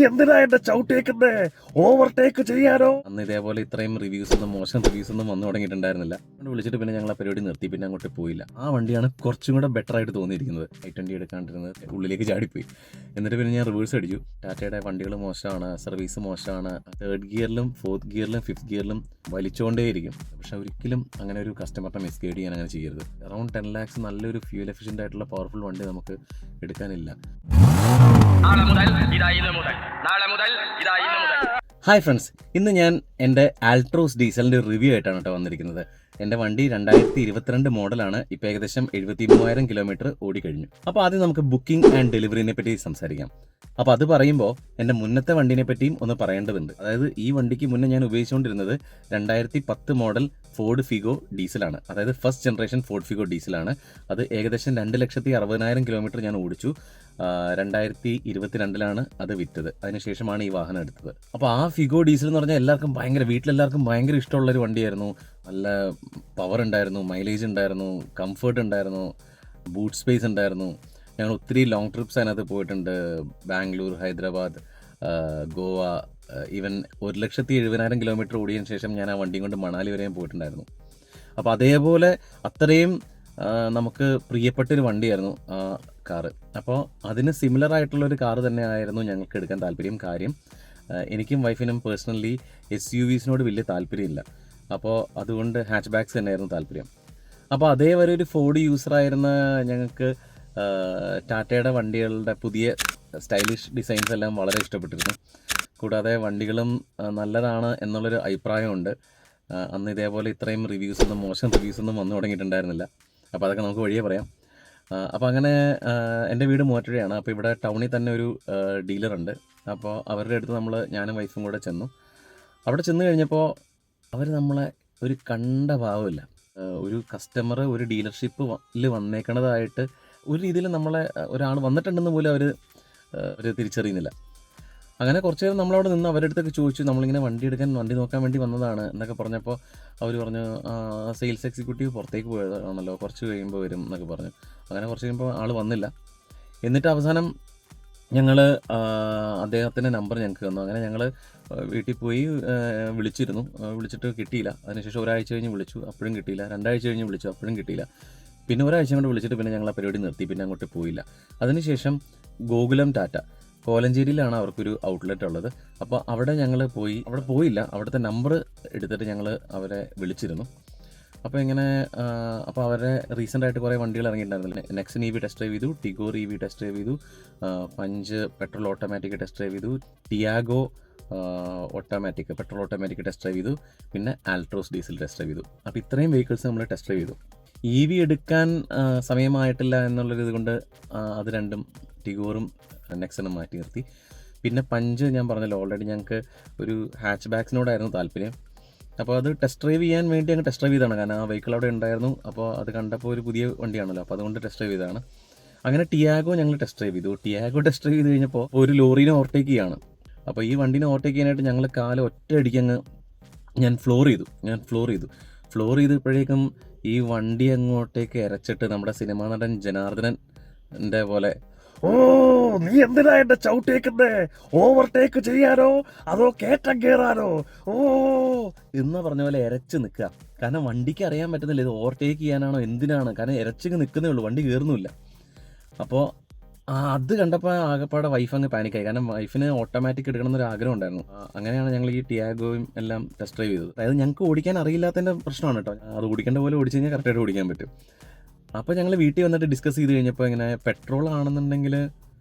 എന്തിനാ എന്റെ ചവിട്ടേക്കുന്നേ? ഓവർടേക്ക് ചെയ്യാനോ? അന്ന് ഇതേപോലെ ഇത്രയും മോശം റിവ്യൂസ് ഒന്നും വന്നു തുടങ്ങിയിട്ടുണ്ടായിരുന്നില്ല. അതുകൊണ്ട് വിളിച്ചിട്ട് പിന്നെ ഞങ്ങൾ ആ പരിപാടി നിർത്തി, പിന്നെ അങ്ങോട്ട് പോയില്ല. ആ വണ്ടിയാണ് കുറച്ചും കൂടെ ബെറ്റർ ആയിട്ട് തോന്നിയിരിക്കുന്നത്. i20 എടുക്കാണ്ടിരുന്നത് ഉള്ളിലേക്ക് ചാടിപ്പോയി. എന്നിട്ട് പിന്നെ ഞാൻ റിവേഴ്സ് അടിച്ചു. ടാറ്റയുടെ വണ്ടികൾ മോശമാണ്, സർവീസ് മോശമാണ്, 3rd ഗിയറിലും 4th ഗിയറിലും 5th ഗിയറിലും വലിച്ചുകൊണ്ടേയിരിക്കും. പക്ഷെ ഒരിക്കലും അങ്ങനെ ഒരു കസ്റ്റമറിനെ മിസ്ഗൈഡ് ചെയ്യാൻ അങ്ങനെ ചെയ്യരുത്. അറൗണ്ട് 10 lakhs നല്ലൊരു ഫ്യൂൽ എഫിഷ്യൻ്റ് ആയിട്ടുള്ള പവർഫുൾ വണ്ടി നമുക്ക് എടുക്കാനില്ല. ഹായ് ഫ്രണ്ട്സ്, ഇന്ന് ഞാൻ എൻ്റെ ആൾട്രോസ് ഡീസലിൻ്റെ റിവ്യൂ ആയിട്ടാണ് കേട്ടോ വന്നിരിക്കുന്നത്. എൻ്റെ വണ്ടി 2022 മോഡലാണ്. ഇപ്പോൾ ഏകദേശം 73,000 കിലോമീറ്റർ ഓടിക്കഴിഞ്ഞു. അപ്പോൾ ആദ്യം നമുക്ക് ബുക്കിംഗ് ആൻഡ് ഡെലിവറിനെ പറ്റി സംസാരിക്കാം. അപ്പോൾ അത് പറയുമ്പോൾ എൻ്റെ മുന്നത്തെ വണ്ടീനെ പറ്റിയും ഒന്ന് പറയേണ്ടതുണ്ട്. അതായത് ഈ വണ്ടിക്ക് മുന്നേ ഞാൻ ഉപയോഗിച്ചുകൊണ്ടിരുന്നത് 2010 മോഡൽ ഫോർഡ് ഫിഗോ ഡീസലാണ്. അതായത് ഫസ്റ്റ് ജനറേഷൻ ഫോർഡ് ഫിഗോ ഡീസലാണ്. അത് ഏകദേശം 2,60,000 കിലോമീറ്റർ ഞാൻ ഓടിച്ചു. 2022 അത് വിറ്റത്. അതിനുശേഷമാണ് ഈ വാഹനം എടുത്തത്. അപ്പോൾ ആ ഫിഗോ ഡീസൽ എന്ന് പറഞ്ഞാൽ വീട്ടിലെല്ലാവർക്കും ഭയങ്കര ഇഷ്ടമുള്ളൊരു വണ്ടിയായിരുന്നു. നല്ല പവർ ഉണ്ടായിരുന്നു, മൈലേജ് ഉണ്ടായിരുന്നു, കംഫർട്ട് ഉണ്ടായിരുന്നു, ബൂട്ട് സ്പേസ് ഉണ്ടായിരുന്നു. ഞങ്ങൾ ഒത്തിരി ലോങ് ട്രിപ്സ് അതിനകത്ത് പോയിട്ടുണ്ട്. ബാംഗ്ലൂർ, ഹൈദരാബാദ്, ഗോവ, ഈവൻ 1,70,000 കിലോമീറ്റർ ഓടിയതിന് ശേഷം ഞാൻ ആ വണ്ടിയും കൊണ്ട് മണാലി വരെയും പോയിട്ടുണ്ടായിരുന്നു. അപ്പോൾ അതേപോലെ അത്രയും നമുക്ക് പ്രിയപ്പെട്ടൊരു വണ്ടിയായിരുന്നു ആ കാറ്. അപ്പോൾ അതിന് സിമിലർ ആയിട്ടുള്ളൊരു കാറ് തന്നെ ആയിരുന്നു ഞങ്ങൾക്ക് എടുക്കാൻ താല്പര്യം. കാര്യം എനിക്കും വൈഫിനും പേഴ്സണലി SUVസിനോട് വലിയ താല്പര്യമില്ല. അപ്പോൾ അതുകൊണ്ട് ഹാച്ച് ബാക്സ് തന്നെയായിരുന്നു താല്പര്യം. അപ്പോൾ അതേവരെ ഒരു ഫോർഡ് യൂസറായിരുന്ന ഞങ്ങൾക്ക് ടാറ്റയുടെ വണ്ടികളുടെ പുതിയ സ്റ്റൈലിഷ് ഡിസൈൻസ് എല്ലാം വളരെ ഇഷ്ടപ്പെട്ടിരുന്നു. കൂടാതെ വണ്ടികളും നല്ലതാണ് എന്നുള്ളൊരു അഭിപ്രായമുണ്ട്. അന്ന് ഇതേപോലെ ഇത്രയും മോശം റിവ്യൂസ് ഒന്നും വന്നു തുടങ്ങിയിട്ടുണ്ടായിരുന്നില്ല. അപ്പോൾ അതൊക്കെ നമുക്ക് വഴിയേ പറയാം. അപ്പോൾ അങ്ങനെ എൻ്റെ വീട് മൂവാറ്റുപുഴയാണ്. അപ്പോൾ ഇവിടെ ടൗണിൽ തന്നെ ഒരു ഡീലറുണ്ട്. അപ്പോൾ അവരുടെ അടുത്ത് ഞാനും വൈഫും കൂടെ ചെന്നു. അവിടെ ചെന്ന് കഴിഞ്ഞപ്പോൾ അവർ നമ്മളെ ഒരു കണ്ട ഭാവമില്ല. ഒരു കസ്റ്റമർ ഒരു ഡീലർഷിപ്പിൽ വന്നേക്കണതായിട്ട് ഒരു രീതിയിൽ നമ്മളെ ഒരാൾ വന്നിട്ടുണ്ടെന്ന് പോലും അവർ തിരിച്ചറിയുന്നില്ല. അങ്ങനെ കുറച്ച് നേരം നമ്മളവിടെ നിന്ന് അവരുടെ അടുത്തൊക്കെ ചോദിച്ചു, നമ്മളിങ്ങനെ വണ്ടി നോക്കാൻ വേണ്ടി വന്നതാണ് എന്നൊക്കെ പറഞ്ഞപ്പോൾ അവർ പറഞ്ഞു, സെയിൽസ് എക്സിക്യൂട്ടീവ് പുറത്തേക്ക് പോയതാണല്ലോ, കുറച്ച് കഴിയുമ്പോൾ വരും എന്നൊക്കെ പറഞ്ഞു. അങ്ങനെ കുറച്ച് കഴിയുമ്പോൾ ആൾ വന്നില്ല. എന്നിട്ട് അവസാനം ഞങ്ങൾ അദ്ദേഹത്തിൻ്റെ നമ്പർ ഞങ്ങൾക്ക് തന്നു. അങ്ങനെ ഞങ്ങൾ വീട്ടിൽ പോയി വിളിച്ചിട്ട് കിട്ടിയില്ല. അതിനുശേഷം ഒരാഴ്ച കഴിഞ്ഞ് വിളിച്ചു, അപ്പോഴും കിട്ടിയില്ല. 2 ആഴ്ച കഴിഞ്ഞ് വിളിച്ചു, അപ്പോഴും കിട്ടിയില്ല. പിന്നെ ഒരാഴ്ച കൊണ്ട് വിളിച്ചിട്ട് പിന്നെ ഞങ്ങൾ ആ പരിപാടി നിർത്തി, പിന്നെ അങ്ങോട്ട് പോയില്ല. അതിനുശേഷം ഗോകുലം ടാറ്റ കോലഞ്ചേരിയിലാണ് അവർക്കൊരു ഔട്ട്ലെറ്റ് ഉള്ളത്. അപ്പോൾ അവിടെ ഞങ്ങൾ പോയില്ല. അവിടുത്തെ നമ്പർ എടുത്തിട്ട് ഞങ്ങൾ അവരെ വിളിച്ചിരുന്നു. അപ്പോൾ അപ്പോൾ അവരെ റീസെൻ്റായിട്ട് കുറേ വണ്ടികൾ ഇറങ്ങിയിട്ടുണ്ടായിരുന്നില്ല. നെക്സൺ EV ടെസ്റ്റ് ഡ്രൈവ് ചെയ്തു, ടിഗോർ EV ടെസ്റ്റ് ഡ്രൈവ് ചെയ്തു, Punch petrol automatic test drive ചെയ്തു, Tiago petrol automatic test drive ചെയ്തു, പിന്നെ ആൾട്രോസ് ഡീസൽ ടെസ്റ്റ് ഡ്രൈവ് ചെയ്തു. അപ്പോൾ ഇത്രയും വെഹിക്കിൾസ് നമ്മൾ ടെസ്റ്റ് ഡ്രൈവ് ചെയ്തു. EV എടുക്കാൻ സമയമായിട്ടില്ല എന്നുള്ളൊരിത് കൊണ്ട് അത് രണ്ടും ടിഗോറും നെക്സണും മാറ്റി നിർത്തി. പിന്നെ പഞ്ച് ഞാൻ പറഞ്ഞല്ലോ, ഓൾറെഡി ഞങ്ങൾക്ക് ഒരു ഹാച്ച് ബാക്സിനോടായിരുന്നു താല്പര്യം. അപ്പോൾ അത് ടെസ്റ്റ് ഡ്രൈവ് ചെയ്യാൻ വേണ്ടി അങ്ങ് ടെസ്റ്റ് ഡ്രൈവ് ചെയ്തതാണ്. കാരണം ആ വെഹിക്കിൾ അവിടെ ഉണ്ടായിരുന്നു. അപ്പോൾ അത് കണ്ടപ്പോൾ ഒരു പുതിയ വണ്ടിയാണല്ലോ, അപ്പോൾ അതുകൊണ്ട് ടെസ്റ്റ് ഡ്രൈവ് ചെയ്തതാണ്. അങ്ങനെ ടിയാഗോ ഞങ്ങൾ ടെസ്റ്റ് ഡ്രൈവ് ചെയ്തു. ടിയാഗോ ടെസ്റ്റ് ഡ്രൈവ് ചെയ്ത് കഴിഞ്ഞപ്പോൾ ഒരു ലോറീനെ ഓവർടേക്ക് ചെയ്യാണ്. അപ്പോൾ ഈ വണ്ടീനെ ഓവർടേക്ക് ചെയ്യാനായിട്ട് ഞങ്ങൾ കാല് ഒറ്റയടിക്കങ്ങ് ഞാൻ ഫ്ലോർ ചെയ്തപ്പോഴേക്കും ഈ വണ്ടി അങ്ങോട്ടേക്ക് ഇരച്ചിട്ട് നമ്മുടെ സിനിമാ നടൻ ജനാർദ്ദനൻ്റെ പോലെ, ഓ നീ എന്തിനാ എന്റെ ചവിട്ടേക്കുന്നേ? ഓവർടേക്ക് ചെയ്യാനോ അതോ കേറ്റം കയറാനോ? ഓ എന്ന് പറഞ്ഞ പോലെ ഇരച്ച് നിൽക്കുക. കാരണം വണ്ടിക്ക് അറിയാൻ പറ്റുന്നില്ല ഇത് ഓവർടേക്ക് ചെയ്യാനാണോ എന്തിനാണ്. കാരണം ഇരച്ചിങ്ങ് നിൽക്കുന്നേ ഉള്ളൂ, വണ്ടി കയറുന്നില്ല. അപ്പോൾ അത് കണ്ടപ്പോൾ ആകെപ്പാടെ വൈഫ് അങ്ങ് പാനിക്കായി. കാരണം വൈഫിന് ഓട്ടോമാറ്റിക് എടുക്കണം എന്നൊരു ആഗ്രഹം ഉണ്ടായിരുന്നു. അങ്ങനെയാണ് ഞങ്ങൾ ഈ ടിയാഗോയും എല്ലാം ടെസ്റ്റ് ഡ്രൈവ് ചെയ്തത്. അതായത് ഞങ്ങൾക്ക് ഓടിക്കാൻ അറിയില്ലാത്തതിൻ്റെ പ്രശ്നമാണ് കേട്ടോ. അത് ഓടിക്കേണ്ട പോലെ ഓടിച്ച് കഴിഞ്ഞാൽ കറക്റ്റായിട്ട് ഓടിക്കാൻ പറ്റും. അപ്പോൾ ഞങ്ങൾ വീട്ടിൽ വന്നിട്ട് ഡിസ്കസ് ചെയ്ത് കഴിഞ്ഞപ്പോൾ പെട്രോൾ ആണെന്നുണ്ടെങ്കിൽ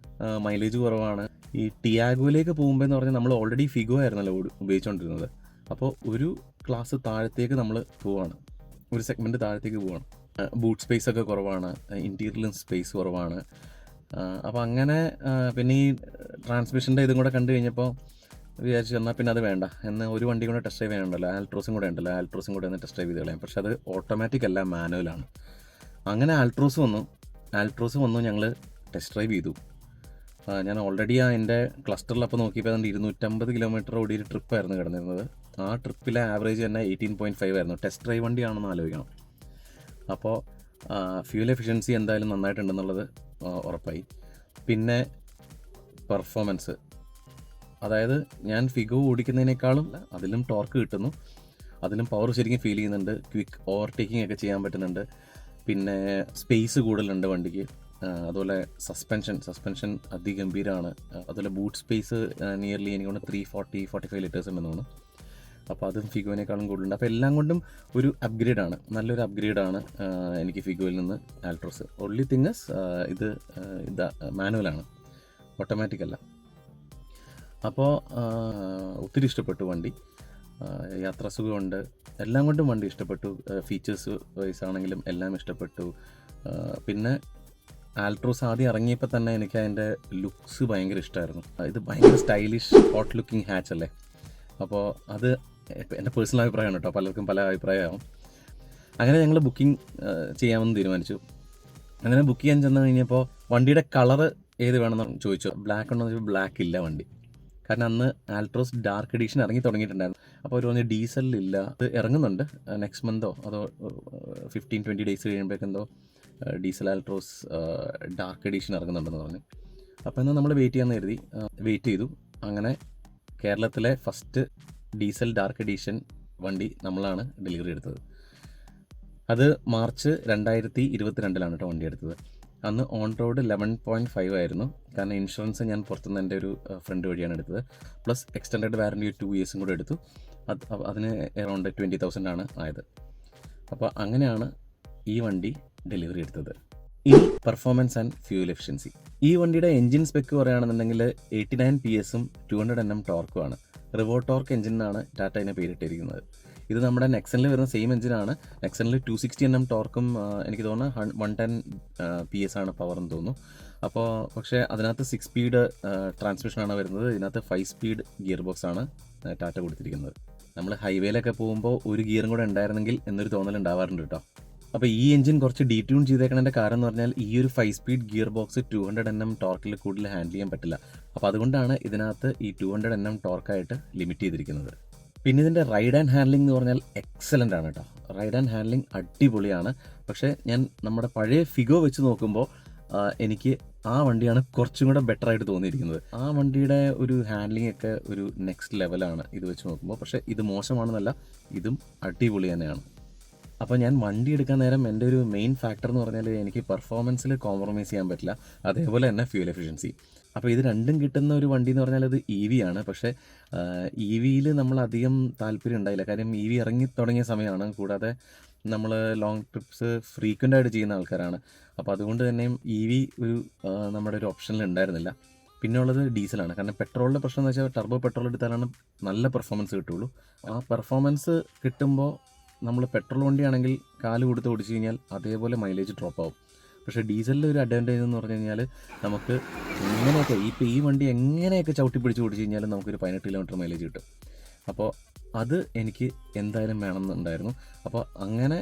മൈലേജ് കുറവാണ്. ഈ ടിയാഗോയിലേക്ക് പോകുമ്പോൾ എന്ന് പറഞ്ഞാൽ നമ്മൾ ഓൾറെഡി ഫിഗോ ആയിരുന്നല്ലോ ഉപയോഗിച്ചുകൊണ്ടിരുന്നത്. അപ്പോൾ ഒരു ക്ലാസ് താഴത്തേക്ക് നമ്മൾ പോവാണ്, ഒരു സെഗ്മെൻറ്റ് താഴത്തേക്ക് പോവാണ്. ബൂട്ട് സ്പേസ് ഒക്കെ കുറവാണ്, ഇൻറ്റീരിയലും സ്പേസ് കുറവാണ്. അപ്പോൾ അങ്ങനെ പിന്നെ ഈ ട്രാൻസ്മിഷൻ്റെ ഇതും കൂടെ കണ്ടു കഴിഞ്ഞപ്പോൾ വിചാരിച്ചു എന്നാൽ പിന്നെ അത് വേണ്ട എന്ന്, ഒരു വണ്ടി കൂടെ ടെസ്റ്റ് ഡ്രൈവ് ചെയ്യാനുണ്ടല്ലോ, ആൾട്രോസും കൂടെ ഒന്ന് ടെസ്റ്റ് ഡ്രൈവ് ചെയ്ത് കളയാം. പക്ഷേ അത് ഓട്ടോമാറ്റിക് അല്ല, മാനുവലാണ്. അങ്ങനെ ആൾട്രോസ് വന്നു ഞങ്ങൾ ടെസ്റ്റ് ഡ്രൈവ് ചെയ്തു. ഞാൻ ഓൾറെഡി എൻ്റെ ക്ലസ്റ്ററിൽ അപ്പോൾ നോക്കിയപ്പോൾ 250 കിലോമീറ്റർ ഓടിയൊരു ട്രിപ്പായിരുന്നു കിടന്നിരുന്നത്. ആ ട്രിപ്പിലെ ആവറേജ് തന്നെ 18.5 ആയിരുന്നു. ടെസ്റ്റ് ഡ്രൈവ് വണ്ടിയാണെന്ന് ആലോചിക്കണം. അപ്പോൾ ഫ്യൂൽ എഫിഷ്യൻസി എന്തായാലും നന്നായിട്ടുണ്ടെന്നുള്ളത് ഉറപ്പായി. പിന്നെ പെർഫോമൻസ് അതായത് ഞാൻ ഫിഗോ ഓടിക്കുന്നതിനേക്കാളും അതിലും ടോർക്ക് കിട്ടുന്നു, അതിലും പവർ ശരിക്കും ഫീൽ ചെയ്യുന്നുണ്ട്, ക്വിക്ക് ഓവർടേക്കിംഗ് ഒക്കെ ചെയ്യാൻ പറ്റുന്നുണ്ട്, പിന്നെ സ്പേസ് കൂടുതലുണ്ട് വണ്ടിക്ക്. അതുപോലെ സസ്പെൻഷൻ അതിഗംഭീരമാണ്. അതുപോലെ ബൂട്ട് സ്പേസ് നിയർലി എനിക്ക് തോന്നുന്നു 345 ലിറ്റേഴ്സ് ഉണ്ടെന്ന് തോന്നുന്നു. അപ്പോൾ അതും ഫിഗോനേക്കാളും കൂടുതലുണ്ട്. അപ്പോൾ എല്ലാം കൊണ്ടും ഒരു അപ്ഗ്രേഡാണ്, നല്ലൊരു അപ്ഗ്രേഡാണ് എനിക്ക് ഫിഗോയിൽ നിന്ന് ആൾട്രോസ്. ഒൺലി തിങ്സ് ഇത് മാനുവലാണ്, ഓട്ടോമാറ്റിക് അല്ല. അപ്പോൾ ഒത്തിരി ഇഷ്ടപ്പെട്ടു വണ്ടി, യാത്രാസുഖമുണ്ട്, എല്ലാം കൊണ്ടും വണ്ടി ഇഷ്ടപ്പെട്ടു. ഫീച്ചേഴ്സ് വൈസ് ആണെങ്കിലും എല്ലാം ഇഷ്ടപ്പെട്ടു. പിന്നെ ആൾട്രോസ് ആദ്യം ഇറങ്ങിയപ്പോൾ തന്നെ എനിക്ക് അതിൻ്റെ ലുക്സ് ഭയങ്കര ഇഷ്ടമായിരുന്നു. ഇത് ഭയങ്കര സ്റ്റൈലിഷ് ഹോട്ട് ലുക്കിംഗ് ഹാച്ച് അല്ലേ. അപ്പോൾ അത് എൻ്റെ പേഴ്സണൽ അഭിപ്രായമാണ് കേട്ടോ, പലർക്കും പല അഭിപ്രായമാവും. അങ്ങനെ ഞങ്ങൾ ബുക്കിംഗ് ചെയ്യാമെന്ന് തീരുമാനിച്ചു. അങ്ങനെ ബുക്ക് ചെയ്യാൻ ചെന്ന് കഴിഞ്ഞപ്പോൾ വണ്ടിയുടെ കളറ് ഏത് വേണമെന്ന് ചോദിച്ചു. ബ്ലാക്ക് ഉണ്ടോ എന്ന് ചോദിച്ചാൽ ബ്ലാക്ക് ഇല്ല വണ്ടി. കാരണം അന്ന് ആൾട്രോസ് ഡാർക്ക് എഡിഷൻ ഇറങ്ങി തുടങ്ങിയിട്ടുണ്ടായിരുന്നു. അപ്പോൾ അവർ പറഞ്ഞ് ഡീസലില്ല, അത് ഇറങ്ങുന്നുണ്ട് നെക്സ്റ്റ് മന്തോ അതോ 15-20 ഡേയ്സ് കഴിയുമ്പോഴേക്കെന്തോ ഡീസൽ ആൾട്രോസ് ഡാർക്ക് എഡിഷൻ ഇറങ്ങുന്നുണ്ടെന്ന് പറഞ്ഞു. അപ്പോൾ എന്നാൽ നമ്മൾ വെയിറ്റ് ചെയ്യാമെന്ന് കരുതി. വെയിറ്റ് ചെയ്തു. അങ്ങനെ കേരളത്തിലെ ഫസ്റ്റ് ഡീസൽ ഡാർക്ക് എഡിഷൻ വണ്ടി നമ്മളാണ് ഡെലിവറി എടുത്തത്. അത് മാർച്ച് 2022 കേട്ടോ വണ്ടി എടുത്തത്. അന്ന് ഓൺ റോഡ് 11.5 ആയിരുന്നു. കാരണം ഇൻഷുറൻസ് ഞാൻ പുറത്തുനിന്ന് എൻ്റെ ഒരു ഫ്രണ്ട് വഴിയാണ് എടുത്തത്. പ്ലസ് എക്സ്റ്റൻഡഡ് വാറൻറ്റി ഒരു 2 ഇയേഴ്സും കൂടെ എടുത്തു. അതിന് അറൗണ്ട് 20,000 ആയത്. അപ്പോൾ അങ്ങനെയാണ് ഈ വണ്ടി ഡെലിവറി എടുത്തത്. ഇനി പെർഫോമൻസ് ആൻഡ് ഫ്യൂൽ എഫിഷ്യൻസി. ഈ വണ്ടിയുടെ എൻജിൻ സ്പെക്ക് പറയുകയാണെന്നുണ്ടെങ്കിൽ 89 PS 200 Nm ടോർക്കുമാണ്. റിവോ ടോർക്ക് എഞ്ചിനാണ് ടാറ്റ അതിനെ പേരിട്ടിരിക്കുന്നത്. ഇത് നമ്മുടെ നെക്സണിൽ വരുന്ന സെയിം എഞ്ചിനാണ്. നെക്സണിൽ 260 Nm ടോർക്കും എനിക്ക് തോന്നുന്നു 110 PS ആണ് പവർ എന്ന് തോന്നുന്നു. അപ്പോൾ പക്ഷേ അതിനകത്ത് 6 സ്പീഡ് ട്രാൻസ്മിഷനാണ് വരുന്നത്. ഇതിനകത്ത് 5 സ്പീഡ് ഗിയർ ബോക്സ് ആണ് ടാറ്റ കൊടുത്തിരിക്കുന്നത്. നമ്മൾ ഹൈവേയിലൊക്കെ പോകുമ്പോൾ ഒരു ഗിയറും കൂടെ ഉണ്ടായിരുന്നെങ്കിൽ എന്നൊരു തോന്നൽ ഉണ്ടാവാറുണ്ട് കേട്ടോ. അപ്പോൾ ഈ എഞ്ചിൻ കുറച്ച് ഡീട്യൂൺ ചെയ്തേക്കണതിൻ്റെ കാരണം എന്ന് പറഞ്ഞാൽ ഈ ഒരു 5 സ്പീഡ് ഗിയർ ബോക്സ് 200 Nm ടോർക്കിൽ കൂടുതൽ ഹാൻഡിൽ ചെയ്യാൻ പറ്റില്ല. അപ്പോൾ അതുകൊണ്ടാണ് ഇതിനകത്ത് ഈ 200 Nm ടോർക്കായിട്ട് ലിമിറ്റ് ചെയ്തിരിക്കുന്നത്. പിന്നെ ഇതിൻ്റെ റൈഡ് ആൻഡ് ഹാൻഡ്ലിംഗ് എന്ന് പറഞ്ഞാൽ എക്സലൻ്റ് ആണ് കേട്ടോ. റൈഡ് ആൻഡ് ഹാൻഡ്ലിംഗ് അടിപൊളിയാണ്. പക്ഷേ ഞാൻ നമ്മുടെ പഴയ ഫിഗോ വെച്ച് നോക്കുമ്പോൾ എനിക്ക് ആ വണ്ടിയാണ് കുറച്ചും കൂടെ ബെറ്റർ ആയിട്ട് തോന്നിയിരിക്കുന്നത്. ആ വണ്ടിയുടെ ഒരു ഹാൻഡ്ലിംഗ് ഒക്കെ ഒരു നെക്സ്റ്റ് ലെവലാണ് ഇത് വെച്ച് നോക്കുമ്പോൾ. പക്ഷേ ഇത് മോശമാണെന്നല്ല, ഇതും അടിപൊളി തന്നെയാണ്. അപ്പോൾ ഞാൻ വണ്ടി എടുക്കാൻ നേരം എൻ്റെ ഒരു മെയിൻ ഫാക്ടർ എന്ന് പറഞ്ഞാൽ എനിക്ക് പെർഫോമൻസിൽ കോംപ്രമൈസ് ചെയ്യാൻ പറ്റില്ല, അതേപോലെ തന്നെ ഫ്യൂൽ എഫിഷ്യൻസി. അപ്പോൾ ഇത് രണ്ടും കിട്ടുന്ന ഒരു വണ്ടി എന്ന് പറഞ്ഞാൽ അത് EV ആണ്. പക്ഷേ EVയിൽ നമ്മളധികം താല്പര്യം ഉണ്ടായില്ല. കാര്യം EV ഇറങ്ങി തുടങ്ങിയ സമയമാണ്. കൂടാതെ നമ്മൾ ലോങ് ട്രിപ്സ് ഫ്രീക്വൻ്റ് ആയിട്ട് ചെയ്യുന്ന ആൾക്കാരാണ്. അപ്പോൾ അതുകൊണ്ട് തന്നെയും EV ഒരു നമ്മുടെ ഒരു ഓപ്ഷനിൽ ഉണ്ടായിരുന്നില്ല. പിന്നെ ഉള്ളത് ഡീസലാണ്. കാരണം പെട്രോളിൻ്റെ പ്രശ്നം എന്ന് വെച്ചാൽ ടർബോ പെട്രോൾ എടുത്താലാണ് നല്ല പെർഫോമൻസ് കിട്ടുള്ളൂ. ആ പെർഫോമൻസ് കിട്ടുമ്പോൾ നമ്മൾ പെട്രോൾ വണ്ടിയാണെങ്കിൽ കാല് കൊടുത്ത് ഓടിച്ചു കഴിഞ്ഞാൽ അതേപോലെ മൈലേജ് ഡ്രോപ്പ് ആവും. പക്ഷേ ഡീസലിൻ്റെ ഒരു അഡ്വാൻറ്റേജ് എന്ന് പറഞ്ഞു കഴിഞ്ഞാൽ നമുക്ക് എങ്ങനെയൊക്കെ ഈ വണ്ടി എങ്ങനെയൊക്കെ ചവിട്ടി പിടിച്ച് ഓടിച്ചു കഴിഞ്ഞാലും നമുക്കൊരു 18 കിലോമീറ്റർ മൈലേജ് കിട്ടും. അപ്പോൾ അത് എനിക്ക് എന്തായാലും വേണമെന്നുണ്ടായിരുന്നു. അപ്പോൾ അങ്ങനെ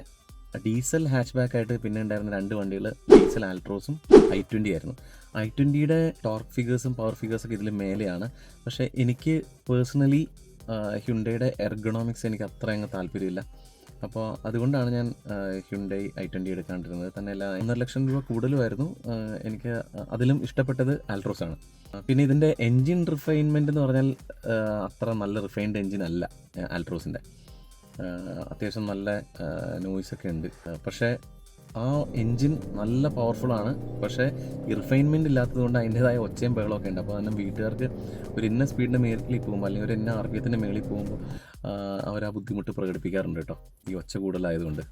ഡീസൽ ഹാച്ച് ബാക്കായിട്ട് പിന്നെ ഉണ്ടായിരുന്ന 2 വണ്ടികൾ ഡീസൽ ആൾട്രോസും i20 ആയിരുന്നു. i20യുടെ ടോർക്ക് ഫിഗേഴ്സും പവർ ഫിഗേഴ്സൊക്കെ ഇതിൽ മേലെയാണ്. പക്ഷേ എനിക്ക് പേഴ്സണലി ഹ്യുണ്ടയുടെ എർഗണോമിക്സ് എനിക്ക് അത്ര അങ്ങ് താല്പര്യമില്ല. അപ്പോൾ അതുകൊണ്ടാണ് ഞാൻ ഹ്യുണ്ടൈ i20 എടുക്കാണ്ടിരുന്നത്. തന്നെയല്ല 1.5 ലക്ഷം രൂപ കൂടുതലുമായിരുന്നു. എനിക്ക് അതിലും ഇഷ്ടപ്പെട്ടത് ആൾട്രോസ് ആണ്. പിന്നെ ഇതിൻ്റെ എൻജിൻ റിഫൈൻമെൻറ്റ് എന്ന് പറഞ്ഞാൽ അത്ര നല്ല റിഫൈൻഡ് എൻജിൻ അല്ല ആൾട്രോസിൻ്റെ. അത്യാവശ്യം നല്ല നോയ്സൊക്കെ ഉണ്ട്. പക്ഷേ ആ എൻജിൻ നല്ല പവർഫുള്ളാണ്. പക്ഷേ ഈ റിഫൈൻമെൻറ്റ് ഇല്ലാത്തത് കൊണ്ട് അതിൻ്റേതായ ഒച്ചയും ബഹളമൊക്കെ ഉണ്ട്. അപ്പോൾ തന്നെ വീട്ടുകാർക്ക് ഒരു ഇന്ന സ്പീഡിൻ്റെ മേളിൽ പോകുമ്പോൾ അല്ലെങ്കിൽ ഒരു ഇന്ന RPMത്തിൻ്റെ മേളിൽ പോകുമ്പോൾ അവർ ആ ബുദ്ധിമുട്ട് പ്രകടിപ്പിക്കാറുണ്ട് കേട്ടോ, ഈ ഒച്ച കൂടുതലായതുകൊണ്ട്.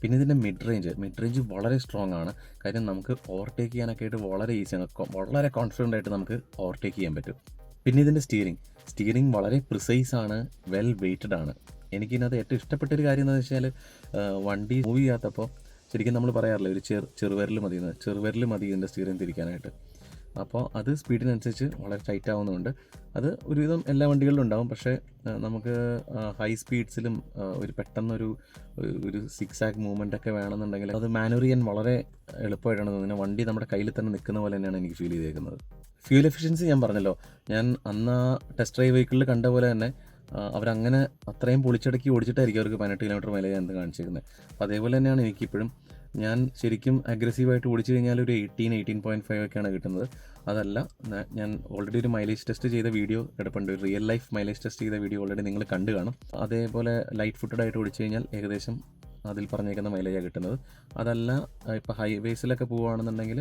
പിന്നെ ഇതിൻ്റെ മിഡ് റേഞ്ച് വളരെ സ്ട്രോങ് ആണ്. കാര്യം നമുക്ക് ഓവർടേക്ക് ചെയ്യാനൊക്കെ ആയിട്ട് വളരെ ഈസിയാണ്. വളരെ കോൺഫിഡൻ്റ് ആയിട്ട് നമുക്ക് ഓവർടേക്ക് ചെയ്യാൻ പറ്റും. പിന്നെ ഇതിൻ്റെ സ്റ്റിയറിംഗ് വളരെ പ്രിസൈസ് ആണ്, വെൽ വെയ്റ്റഡ് ആണ്. എനിക്കിതിനകത്ത് ഏറ്റവും ഇഷ്ടപ്പെട്ടൊരു കാര്യം എന്താണെന്ന് വെച്ചാൽ വണ്ടി മൂവ് ചെയ്യാത്തപ്പോൾ ശരിക്കും നമ്മൾ പറയാറില്ല ഒരു ചെറുവിരൽ മതി ഇതിൻ്റെ സ്റ്റിയറിംഗ് തിരിക്കാനായിട്ട്. അപ്പോൾ അത് സ്പീഡിനനുസരിച്ച് വളരെ ടൈറ്റ് ആവുന്നുണ്ട്. അത് ഒരുവിധം എല്ലാ വണ്ടികളിലും ഉണ്ടാവും. പക്ഷേ നമുക്ക് ഹൈ സ്പീഡ്സിലും ഒരു പെട്ടെന്നൊരു 6 മൂവ്മെൻ്റ് ഒക്കെ വേണമെന്നുണ്ടെങ്കിൽ അത് മാനുവർ ചെയ്യാൻ വളരെ എളുപ്പമായിട്ടാണ് തോന്നുന്നത്. വണ്ടി നമ്മുടെ കയ്യിൽ തന്നെ നിൽക്കുന്ന പോലെ തന്നെയാണ് എനിക്ക് ഫീൽ ചെയ്തേക്കുന്നത്. ഫ്യൂൽ എഫിഷ്യൻസി ഞാൻ പറഞ്ഞല്ലോ, ഞാൻ അന്ന് ആ ടെസ്റ്റ് ഡ്രൈവ് വെഹിക്കിളിൽ കണ്ട പോലെ തന്നെ അവരങ്ങനെ അത്രയും പൊളിച്ചടക്കി ഓടിച്ചിട്ടായിരിക്കും അവർക്ക് 18 കിലോമീറ്റർ മൈലേജ് എന്ന് കാണിച്ചിരിക്കുന്നത്. അപ്പോൾ അതേപോലെ തന്നെയാണ് എനിക്കിപ്പോഴും. ഞാൻ ശരിക്കും അഗ്രസീവായിട്ട് ഓടിച്ചു കഴിഞ്ഞാൽ ഒരു 18.5 ഒക്കെയാണ് കിട്ടുന്നത്. അതല്ല, ഞാൻ ഓൾറെഡി ഒരു മൈലേജ് ടെസ്റ്റ് ചെയ്ത വീഡിയോ കിടപ്പുണ്ട്. ഒരു റിയൽ ലൈഫ് മൈലേജ് ടെസ്റ്റ് ചെയ്ത വീഡിയോ ഓൾറെഡി നിങ്ങൾ കണ്ടു കാണും. അതേപോലെ ലൈറ്റ് ഫുട്ടഡായിട്ട് ഓടിച്ചു കഴിഞ്ഞാൽ ഏകദേശം അതിൽ പറഞ്ഞേക്കുന്ന മൈലേജാണ് കിട്ടുന്നത്. അതല്ല, ഇപ്പോൾ ഹൈവേസിലൊക്കെ പോവുകയാണെന്നുണ്ടെങ്കിൽ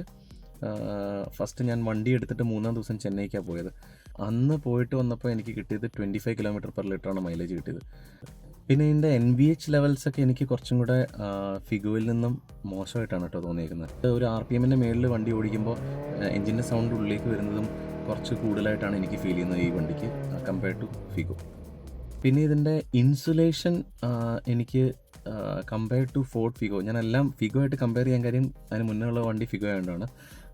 ഫസ്റ്റ് ഞാൻ വണ്ടി എടുത്തിട്ട് 3-ാം ദിവസം ചെന്നൈക്കാണ് പോയത്. അന്ന് പോയിട്ട് വന്നപ്പോൾ എനിക്ക് കിട്ടിയത് 25 km/ലിറ്ററാണ് മൈലേജ് കിട്ടിയത്. പിന്നെ ഇതിൻ്റെ NVH ലെവൽസൊക്കെ എനിക്ക് കുറച്ചും കൂടെ ഫിഗോയിൽ നിന്നും മോശമായിട്ടാണ് കേട്ടോ തോന്നിയിരിക്കുന്നത്. ഒരു RPM-ൻ്റെ മേളിൽ വണ്ടി ഓടിക്കുമ്പോൾ എൻജിൻ്റെ സൗണ്ട് ഉള്ളിലേക്ക് വരുന്നതും കുറച്ച് കൂടുതലായിട്ടാണ് എനിക്ക് ഫീൽ ചെയ്യുന്നത് ഈ വണ്ടിക്ക് കമ്പയർഡ് ടു ഫിഗോ. പിന്നെ ഇതിൻ്റെ ഇൻസുലേഷൻ എനിക്ക് കമ്പയർഡ് ടു ഫോർഡ് ഫിഗോ, ഞാനെല്ലാം ഫിഗോ ആയിട്ട് കമ്പയർ ചെയ്യാൻ കാര്യം അതിന് മുന്നേ ഉള്ള വണ്ടി ഫിഗോ ആയതുകൊണ്ടാണ്.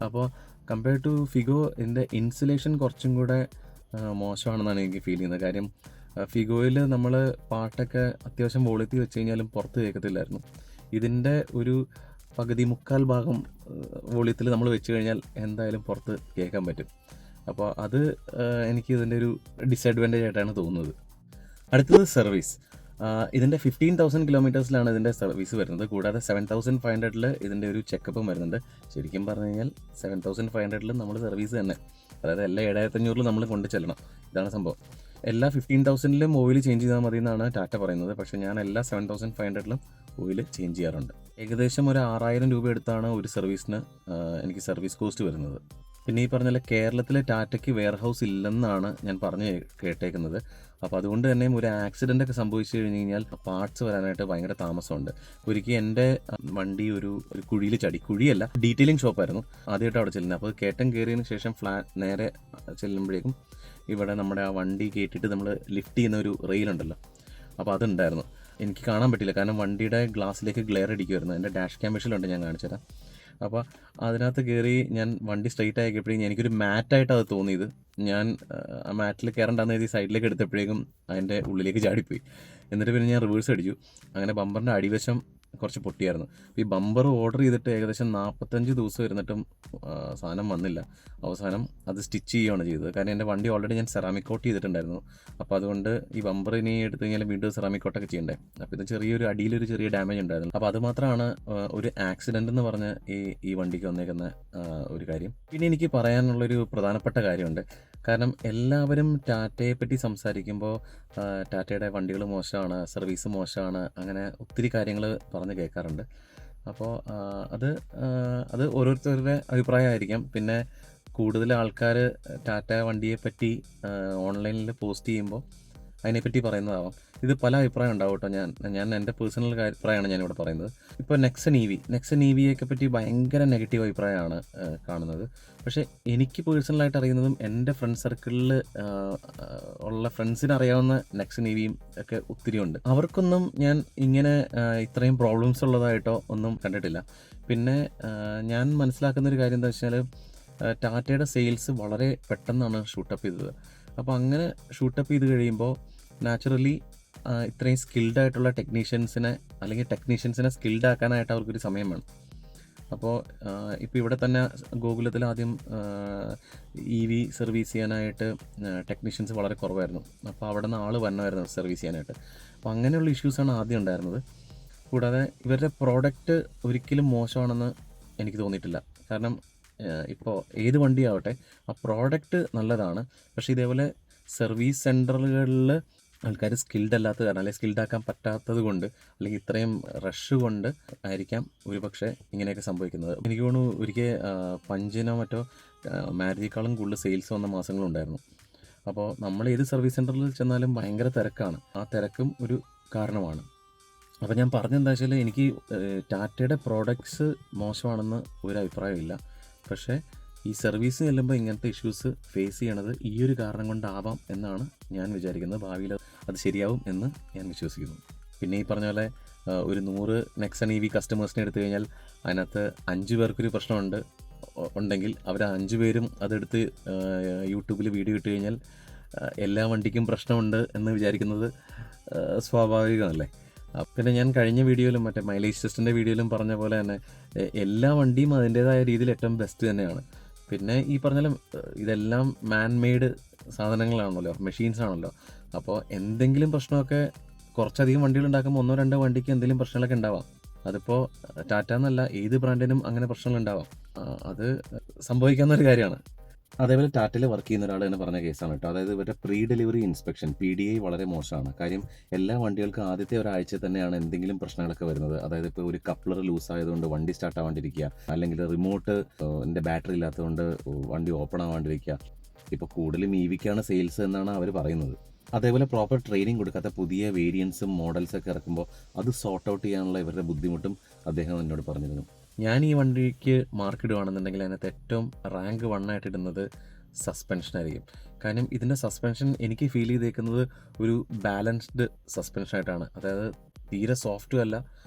അപ്പോൾ കമ്പയർഡ് ടു ഫിഗോ ഇതിൻ്റെ ഇൻസുലേഷൻ കുറച്ചും കൂടെ മോശമാണെന്നാണ് എനിക്ക് ഫീൽ ചെയ്യുന്നത്. കാര്യം ഫിഗോയിൽ നമ്മൾ പാട്ടൊക്കെ അത്യാവശ്യം വോളിയത്തിൽ വെച്ച് കഴിഞ്ഞാലും പുറത്ത് കേൾക്കത്തില്ലായിരുന്നു. ഇതിൻ്റെ ഒരു പകുതി മുക്കാൽ ഭാഗം വോളിയത്തിൽ നമ്മൾ വെച്ച് കഴിഞ്ഞാൽ എന്തായാലും പുറത്ത് കേൾക്കാൻ പറ്റും. അപ്പോൾ അത് എനിക്ക് ഇതിൻ്റെ ഒരു ഡിസഡ്വാൻറ്റേജ് ആയിട്ടാണ് തോന്നുന്നത്. അടുത്തത് സർവീസ്. ഇതിൻ്റെ 15,000 കിലോമീറ്റേഴ്സിലാണ് ഇതിൻ്റെ സർവീസ് വരുന്നത്. കൂടാതെ 7,500 ഇതിൻ്റെ ഒരു ചെക്കപ്പും വരുന്നുണ്ട്. ശരിക്കും പറഞ്ഞു കഴിഞ്ഞാൽ 7,500 നമ്മൾ സർവീസ് തന്നെ, അതായത് എല്ലാ 7,500 നമ്മൾ കൊണ്ട് ചെല്ലണം. ഇതാണ് സംഭവം. എല്ലാ 15,000 ഓയിൽ ചേഞ്ച് ചെയ്താൽ മതി എന്നാണ് ടാറ്റ പറയുന്നത്. പക്ഷേ ഞാൻ എല്ലാ 7,500 ഓയിൽ ചേഞ്ച് ചെയ്യാറുണ്ട്. ഏകദേശം ഒരു 6,000 രൂപ എടുത്താണ് ഒരു സർവീസിന് എനിക്ക് സർവീസ് കോസ്റ്റ് വരുന്നത്. പിന്നെ ഈ പറഞ്ഞ കേരളത്തിൽ ടാറ്റയ്ക്ക് വെയർ ഹൗസ് ഇല്ലെന്നാണ് ഞാൻ പറഞ്ഞ് കേട്ടേക്കുന്നത്. അപ്പോൾ അതുകൊണ്ട് തന്നെ ഒരു ആക്സിഡൻ്റ് ഒക്കെ സംഭവിച്ചു കഴിഞ്ഞ് കഴിഞ്ഞാൽ പാർട്സ് വരാനായിട്ട് ഭയങ്കര താമസമുണ്ട്. ഒരിക്കൽ എൻ്റെ വണ്ടി ഒരു കുഴിയിൽ ചടി, കുഴിയല്ല ഡീറ്റെയിലിംഗ് ഷോപ്പായിരുന്നു ആദ്യമായിട്ട് അവിടെ ചെല്ലുന്നത്. അപ്പോൾ കയറ്റം കയറിയതിന് ശേഷം നേരെ ചെല്ലുമ്പോഴേക്കും ഇവിടെ നമ്മുടെ ആ വണ്ടി കയറ്റിയിട്ട് നമ്മൾ ലിഫ്റ്റ് ചെയ്യുന്ന ഒരു റെയിലുണ്ടല്ലോ, അപ്പോൾ അതുണ്ടായിരുന്നു. എനിക്ക് കാണാൻ പറ്റില്ല, കാരണം വണ്ടിയുടെ ഗ്ലാസ്സിലേക്ക് ഗ്ലെയർ അടിക്കുമായിരുന്നു. എൻ്റെ ഡാഷ് ക്യാം വിഷലുണ്ട്, ഞാൻ കാണിച്ചുതരാം. അപ്പോൾ അതിനകത്ത് കയറി ഞാൻ വണ്ടി സ്ട്രൈറ്റ് ആക്കിയപ്പോഴേക്കും എനിക്കൊരു മാറ്റായിട്ട് അത് തോന്നിയത്. ഞാൻ ആ മാറ്റിൽ കയറണ്ടെന്ന് എഴുതി സൈഡിലേക്ക് എടുത്തപ്പോഴേക്കും അതിൻ്റെ ഉള്ളിലേക്ക് ചാടിപ്പോയി. എന്നിട്ട് പിന്നെ ഞാൻ റിവേഴ്സ് അടിച്ചു. അങ്ങനെ ബമ്പറിൻ്റെ അടിവശം കുറച്ച് പൊട്ടിയായിരുന്നു. ഈ ബമ്പർ ഓർഡർ ചെയ്തിട്ട് ഏകദേശം 45 ദിവസം ഇരുന്നിട്ടും സാധനം വന്നില്ല. അവസാനം അത് സ്റ്റിച്ച് ചെയ്യുകയാണ് ചെയ്തത്. കാരണം എൻ്റെ വണ്ടി ഓൾറെഡി ഞാൻ സെറാമിക് കോട്ട് ചെയ്തിട്ടുണ്ടായിരുന്നു. അപ്പോൾ അതുകൊണ്ട് ഈ ബമ്പർ ഇനി എടുത്തു കഴിഞ്ഞാൽ വീണ്ടും സെറാമിക് കോട്ടൊക്കെ ചെയ്യണ്ടേ. അപ്പോൾ ഇത് അടിയിലൊരു ചെറിയ ഡാമേജ് ഉണ്ടായിരുന്നു. അപ്പോൾ അത് മാത്രമാണ് ഒരു ആക്സിഡൻ്റ് എന്ന് പറഞ്ഞ് ഈ വണ്ടിക്ക് വന്നേക്കുന്ന ഒരു കാര്യം. പിന്നെ എനിക്ക് പറയാനുള്ളൊരു പ്രധാനപ്പെട്ട കാര്യമുണ്ട്. കാരണം എല്ലാവരും ടാറ്റയെ പറ്റി സംസാരിക്കുമ്പോൾ ടാറ്റയുടെ വണ്ടികൾ മോശമാണ്, സർവീസ് മോശമാണ്, അങ്ങനെ ഒത്തിരി കാര്യങ്ങൾ പറഞ്ഞ് കേൾക്കാറുണ്ട്. അപ്പോൾ അത് ഓരോരുത്തരുടെ അഭിപ്രായമായിരിക്കാം. പിന്നെ കൂടുതൽ ആൾക്കാർ ടാറ്റ വണ്ടിയെ പറ്റി ഓൺലൈനിൽ പോസ്റ്റ് ചെയ്യുമ്പോൾ അതിനെപ്പറ്റി പറയുന്നതാവാം. ഇത് പല അഭിപ്രായം ഉണ്ടാവും കേട്ടോ. ഞാൻ എൻ്റെ പേഴ്സണൽ അഭിപ്രായമാണ് ഞാനിവിടെ പറയുന്നത്. ഇപ്പോൾ നെക്സൺ ഇ വിയൊക്കെ പറ്റി ഭയങ്കര നെഗറ്റീവ് അഭിപ്രായമാണ് കാണുന്നത്. പക്ഷേ എനിക്ക് പേഴ്സണലായിട്ട് അറിയുന്നതും എൻ്റെ ഫ്രണ്ട് സർക്കിളിൽ ഉള്ള ഫ്രണ്ട്സിന് അറിയാവുന്ന നെക്സൺ ഇ വിയും ഒക്കെ ഒത്തിരി ഉണ്ട്. അവർക്കൊന്നും ഞാൻ ഇങ്ങനെ ഇത്രയും പ്രോബ്ലംസ് ഉള്ളതായിട്ടോ ഒന്നും കണ്ടിട്ടില്ല. പിന്നെ ഞാൻ മനസ്സിലാക്കുന്നൊരു കാര്യം എന്താ വെച്ചാൽ ടാറ്റയുടെ സെയിൽസ് വളരെ പെട്ടെന്നാണ് ഷൂട്ടപ്പ് ചെയ്തത്. അപ്പോൾ അങ്ങനെ ഷൂട്ടപ്പ് ചെയ്ത് കഴിയുമ്പോൾ നാച്ചുറലി ഇത്രയും സ്കിൽഡ് ആയിട്ടുള്ള ടെക്നീഷ്യൻസിനെ സ്കിൽഡ് ആക്കാനായിട്ട് അവർക്കൊരു സമയം വേണം. അപ്പോൾ ഇപ്പോൾ ഇവിടെ തന്നെ ഗോകുലത്തിൽ ആദ്യം EV സർവീസ് ചെയ്യാനായിട്ട് ടെക്നീഷ്യൻസ് വളരെ കുറവായിരുന്നു. അപ്പോൾ അവിടെ നിന്ന് ആൾ വരണമായിരുന്നു സർവീസ് ചെയ്യാനായിട്ട്. അപ്പോൾ അങ്ങനെയുള്ള ഇഷ്യൂസാണ് ആദ്യം ഉണ്ടായിരുന്നത്. കൂടാതെ ഇവരുടെ പ്രോഡക്റ്റ് ഒരിക്കലും മോശമാണെന്ന് എനിക്ക് തോന്നിയിട്ടില്ല. കാരണം ഇപ്പോൾ ഏത് വണ്ടിയാവട്ടെ ആ പ്രോഡക്റ്റ് നല്ലതാണ്. പക്ഷേ ഇതേപോലെ സർവീസ് സെൻറ്ററുകളിൽ ആൾക്കാർ സ്കിൽഡ് അല്ലാത്തത് കാരണം, അല്ലെങ്കിൽ സ്കിൽഡ് ആക്കാൻ പറ്റാത്തത് കൊണ്ട്, അല്ലെങ്കിൽ ഇത്രയും റഷ് കൊണ്ട് ആയിരിക്കാം ഒരുപക്ഷെ ഇങ്ങനെയൊക്കെ സംഭവിക്കുന്നത്. എനിക്ക് തോന്നുന്നു ഒരിക്കൽ പഞ്ചിനോ മറ്റോ മാരുതിയേക്കാളും കൂടുതൽ സെയിൽസ് വന്ന മാസങ്ങളുണ്ടായിരുന്നു. അപ്പോൾ നമ്മൾ ഏത് സർവീസ് സെൻറ്ററിൽ ചെന്നാലും ഭയങ്കര തിരക്കാണ്. ആ തിരക്കും ഒരു കാരണമാണ്. അപ്പോൾ ഞാൻ പറഞ്ഞെന്താ വെച്ചാൽ എനിക്ക് ടാറ്റയുടെ പ്രോഡക്ട്സ് മോശമാണെന്ന് ഒരു അഭിപ്രായമില്ല. പക്ഷേ ഈ സർവീസ് ചെല്ലുമ്പോൾ ഇങ്ങനത്തെ ഇഷ്യൂസ് ഫേസ് ചെയ്യണത് ഈ ഒരു കാരണം കൊണ്ടാവാം എന്നാണ് ഞാൻ വിചാരിക്കുന്നത്. ഭാവിയിൽ അത് ശരിയാവും എന്ന് ഞാൻ വിശ്വസിക്കുന്നു. പിന്നെ ഈ പറഞ്ഞ പോലെ ഒരു 100 നെക്സൺ EV കസ്റ്റമേഴ്സിനെ എടുത്തു കഴിഞ്ഞാൽ അതിനകത്ത് 5 പേർക്കൊരു ഉണ്ടെങ്കിൽ അവർ 5 പേരും അതെടുത്ത് യൂട്യൂബിൽ വീഡിയോ ഇട്ട് കഴിഞ്ഞാൽ എല്ലാ വണ്ടിക്കും പ്രശ്നമുണ്ട് എന്ന് വിചാരിക്കുന്നത് സ്വാഭാവികമല്ലേ. പിന്നെ ഞാൻ കഴിഞ്ഞ വീഡിയോയിലും മറ്റേ മൈലേജ് ടെസ്റ്റിൻ്റെ വീഡിയോയിലും പറഞ്ഞ പോലെ തന്നെ എല്ലാ വണ്ടിയും അതിൻ്റേതായ രീതിയിൽ ഏറ്റവും ബെസ്റ്റ് തന്നെയാണ്. പിന്നെ ഈ പറഞ്ഞാലും ഇതെല്ലാം മാൻ മെയ്ഡ് സാധനങ്ങളാണല്ലോ, മെഷീൻസ് ആണല്ലോ. അപ്പോൾ എന്തെങ്കിലും പ്രശ്നമൊക്കെ കുറച്ചധികം വണ്ടികൾ ഉണ്ടാക്കുമ്പോൾ 1-2 വണ്ടിക്ക് എന്തെങ്കിലും പ്രശ്നങ്ങളൊക്കെ ഉണ്ടാവാം. അതിപ്പോൾ ടാറ്റ എന്നല്ല, ഏത് ബ്രാൻഡിനും അങ്ങനെ പ്രശ്നങ്ങളുണ്ടാവാം. അത് സംഭവിക്കാവുന്നൊരു കാര്യമാണ്. അതേപോലെ ടാറ്റയിൽ വർക്ക് ചെയ്യുന്ന ഒരാൾ തന്നെ പറഞ്ഞ കേസാണ് കേട്ടോ. അതായത് ഇവരുടെ പ്രീ ഡെലിവറി ഇൻസ്പെക്ഷൻ PDI വളരെ മോശമാണ്. കാര്യം എല്ലാ വണ്ടികൾക്കും ആദ്യത്തെ ഒരാഴ്ച തന്നെയാണ് എന്തെങ്കിലും പ്രശ്നങ്ങളൊക്കെ വരുന്നത്. അതായത് ഇപ്പോൾ ഒരു കപ്ലർ ലൂസ് ആയതുകൊണ്ട് വണ്ടി സ്റ്റാർട്ട് ആവാണ്ടിരിക്കുക, അല്ലെങ്കിൽ റിമോട്ട് ബാറ്ററി ഇല്ലാത്തതുകൊണ്ട് വണ്ടി ഓപ്പൺ ആവാണ്ടിരിക്കുക. ഇപ്പോൾ കൂടുതലും EVക്കാണ് സെയിൽസ് എന്നാണ് അവർ പറയുന്നത്. അതേപോലെ പ്രോപ്പർ ട്രെയിനിങ് കൊടുക്കാത്ത പുതിയ വേരിയൻസും മോഡൽസൊക്കെ ഇറക്കുമ്പോൾ അത് സോർട്ട് ഔട്ട് ചെയ്യാനുള്ള ഇവരുടെ ബുദ്ധിമുട്ടും അദ്ദേഹം എന്നോട് പറഞ്ഞിരുന്നു. ഞാൻ ഈ വണ്ടിക്ക് മാർക്ക് ഇടുകയാണെന്നുണ്ടെങ്കിൽ അതിനകത്ത് ഏറ്റവും റാങ്ക് 1 ആയിട്ട് ഇടുന്നത് സസ്പെൻഷൻ ആയിരിക്കും. കാരണം ഇതിൻ്റെ സസ്പെൻഷൻ എനിക്ക് ഫീൽ ചെയ്തേക്കുന്നത് ഒരു ബാലൻസ്ഡ് സസ്പെൻഷൻ ആയിട്ടാണ്. അതായത് തീരെ സോഫ്റ്റും അല്ല,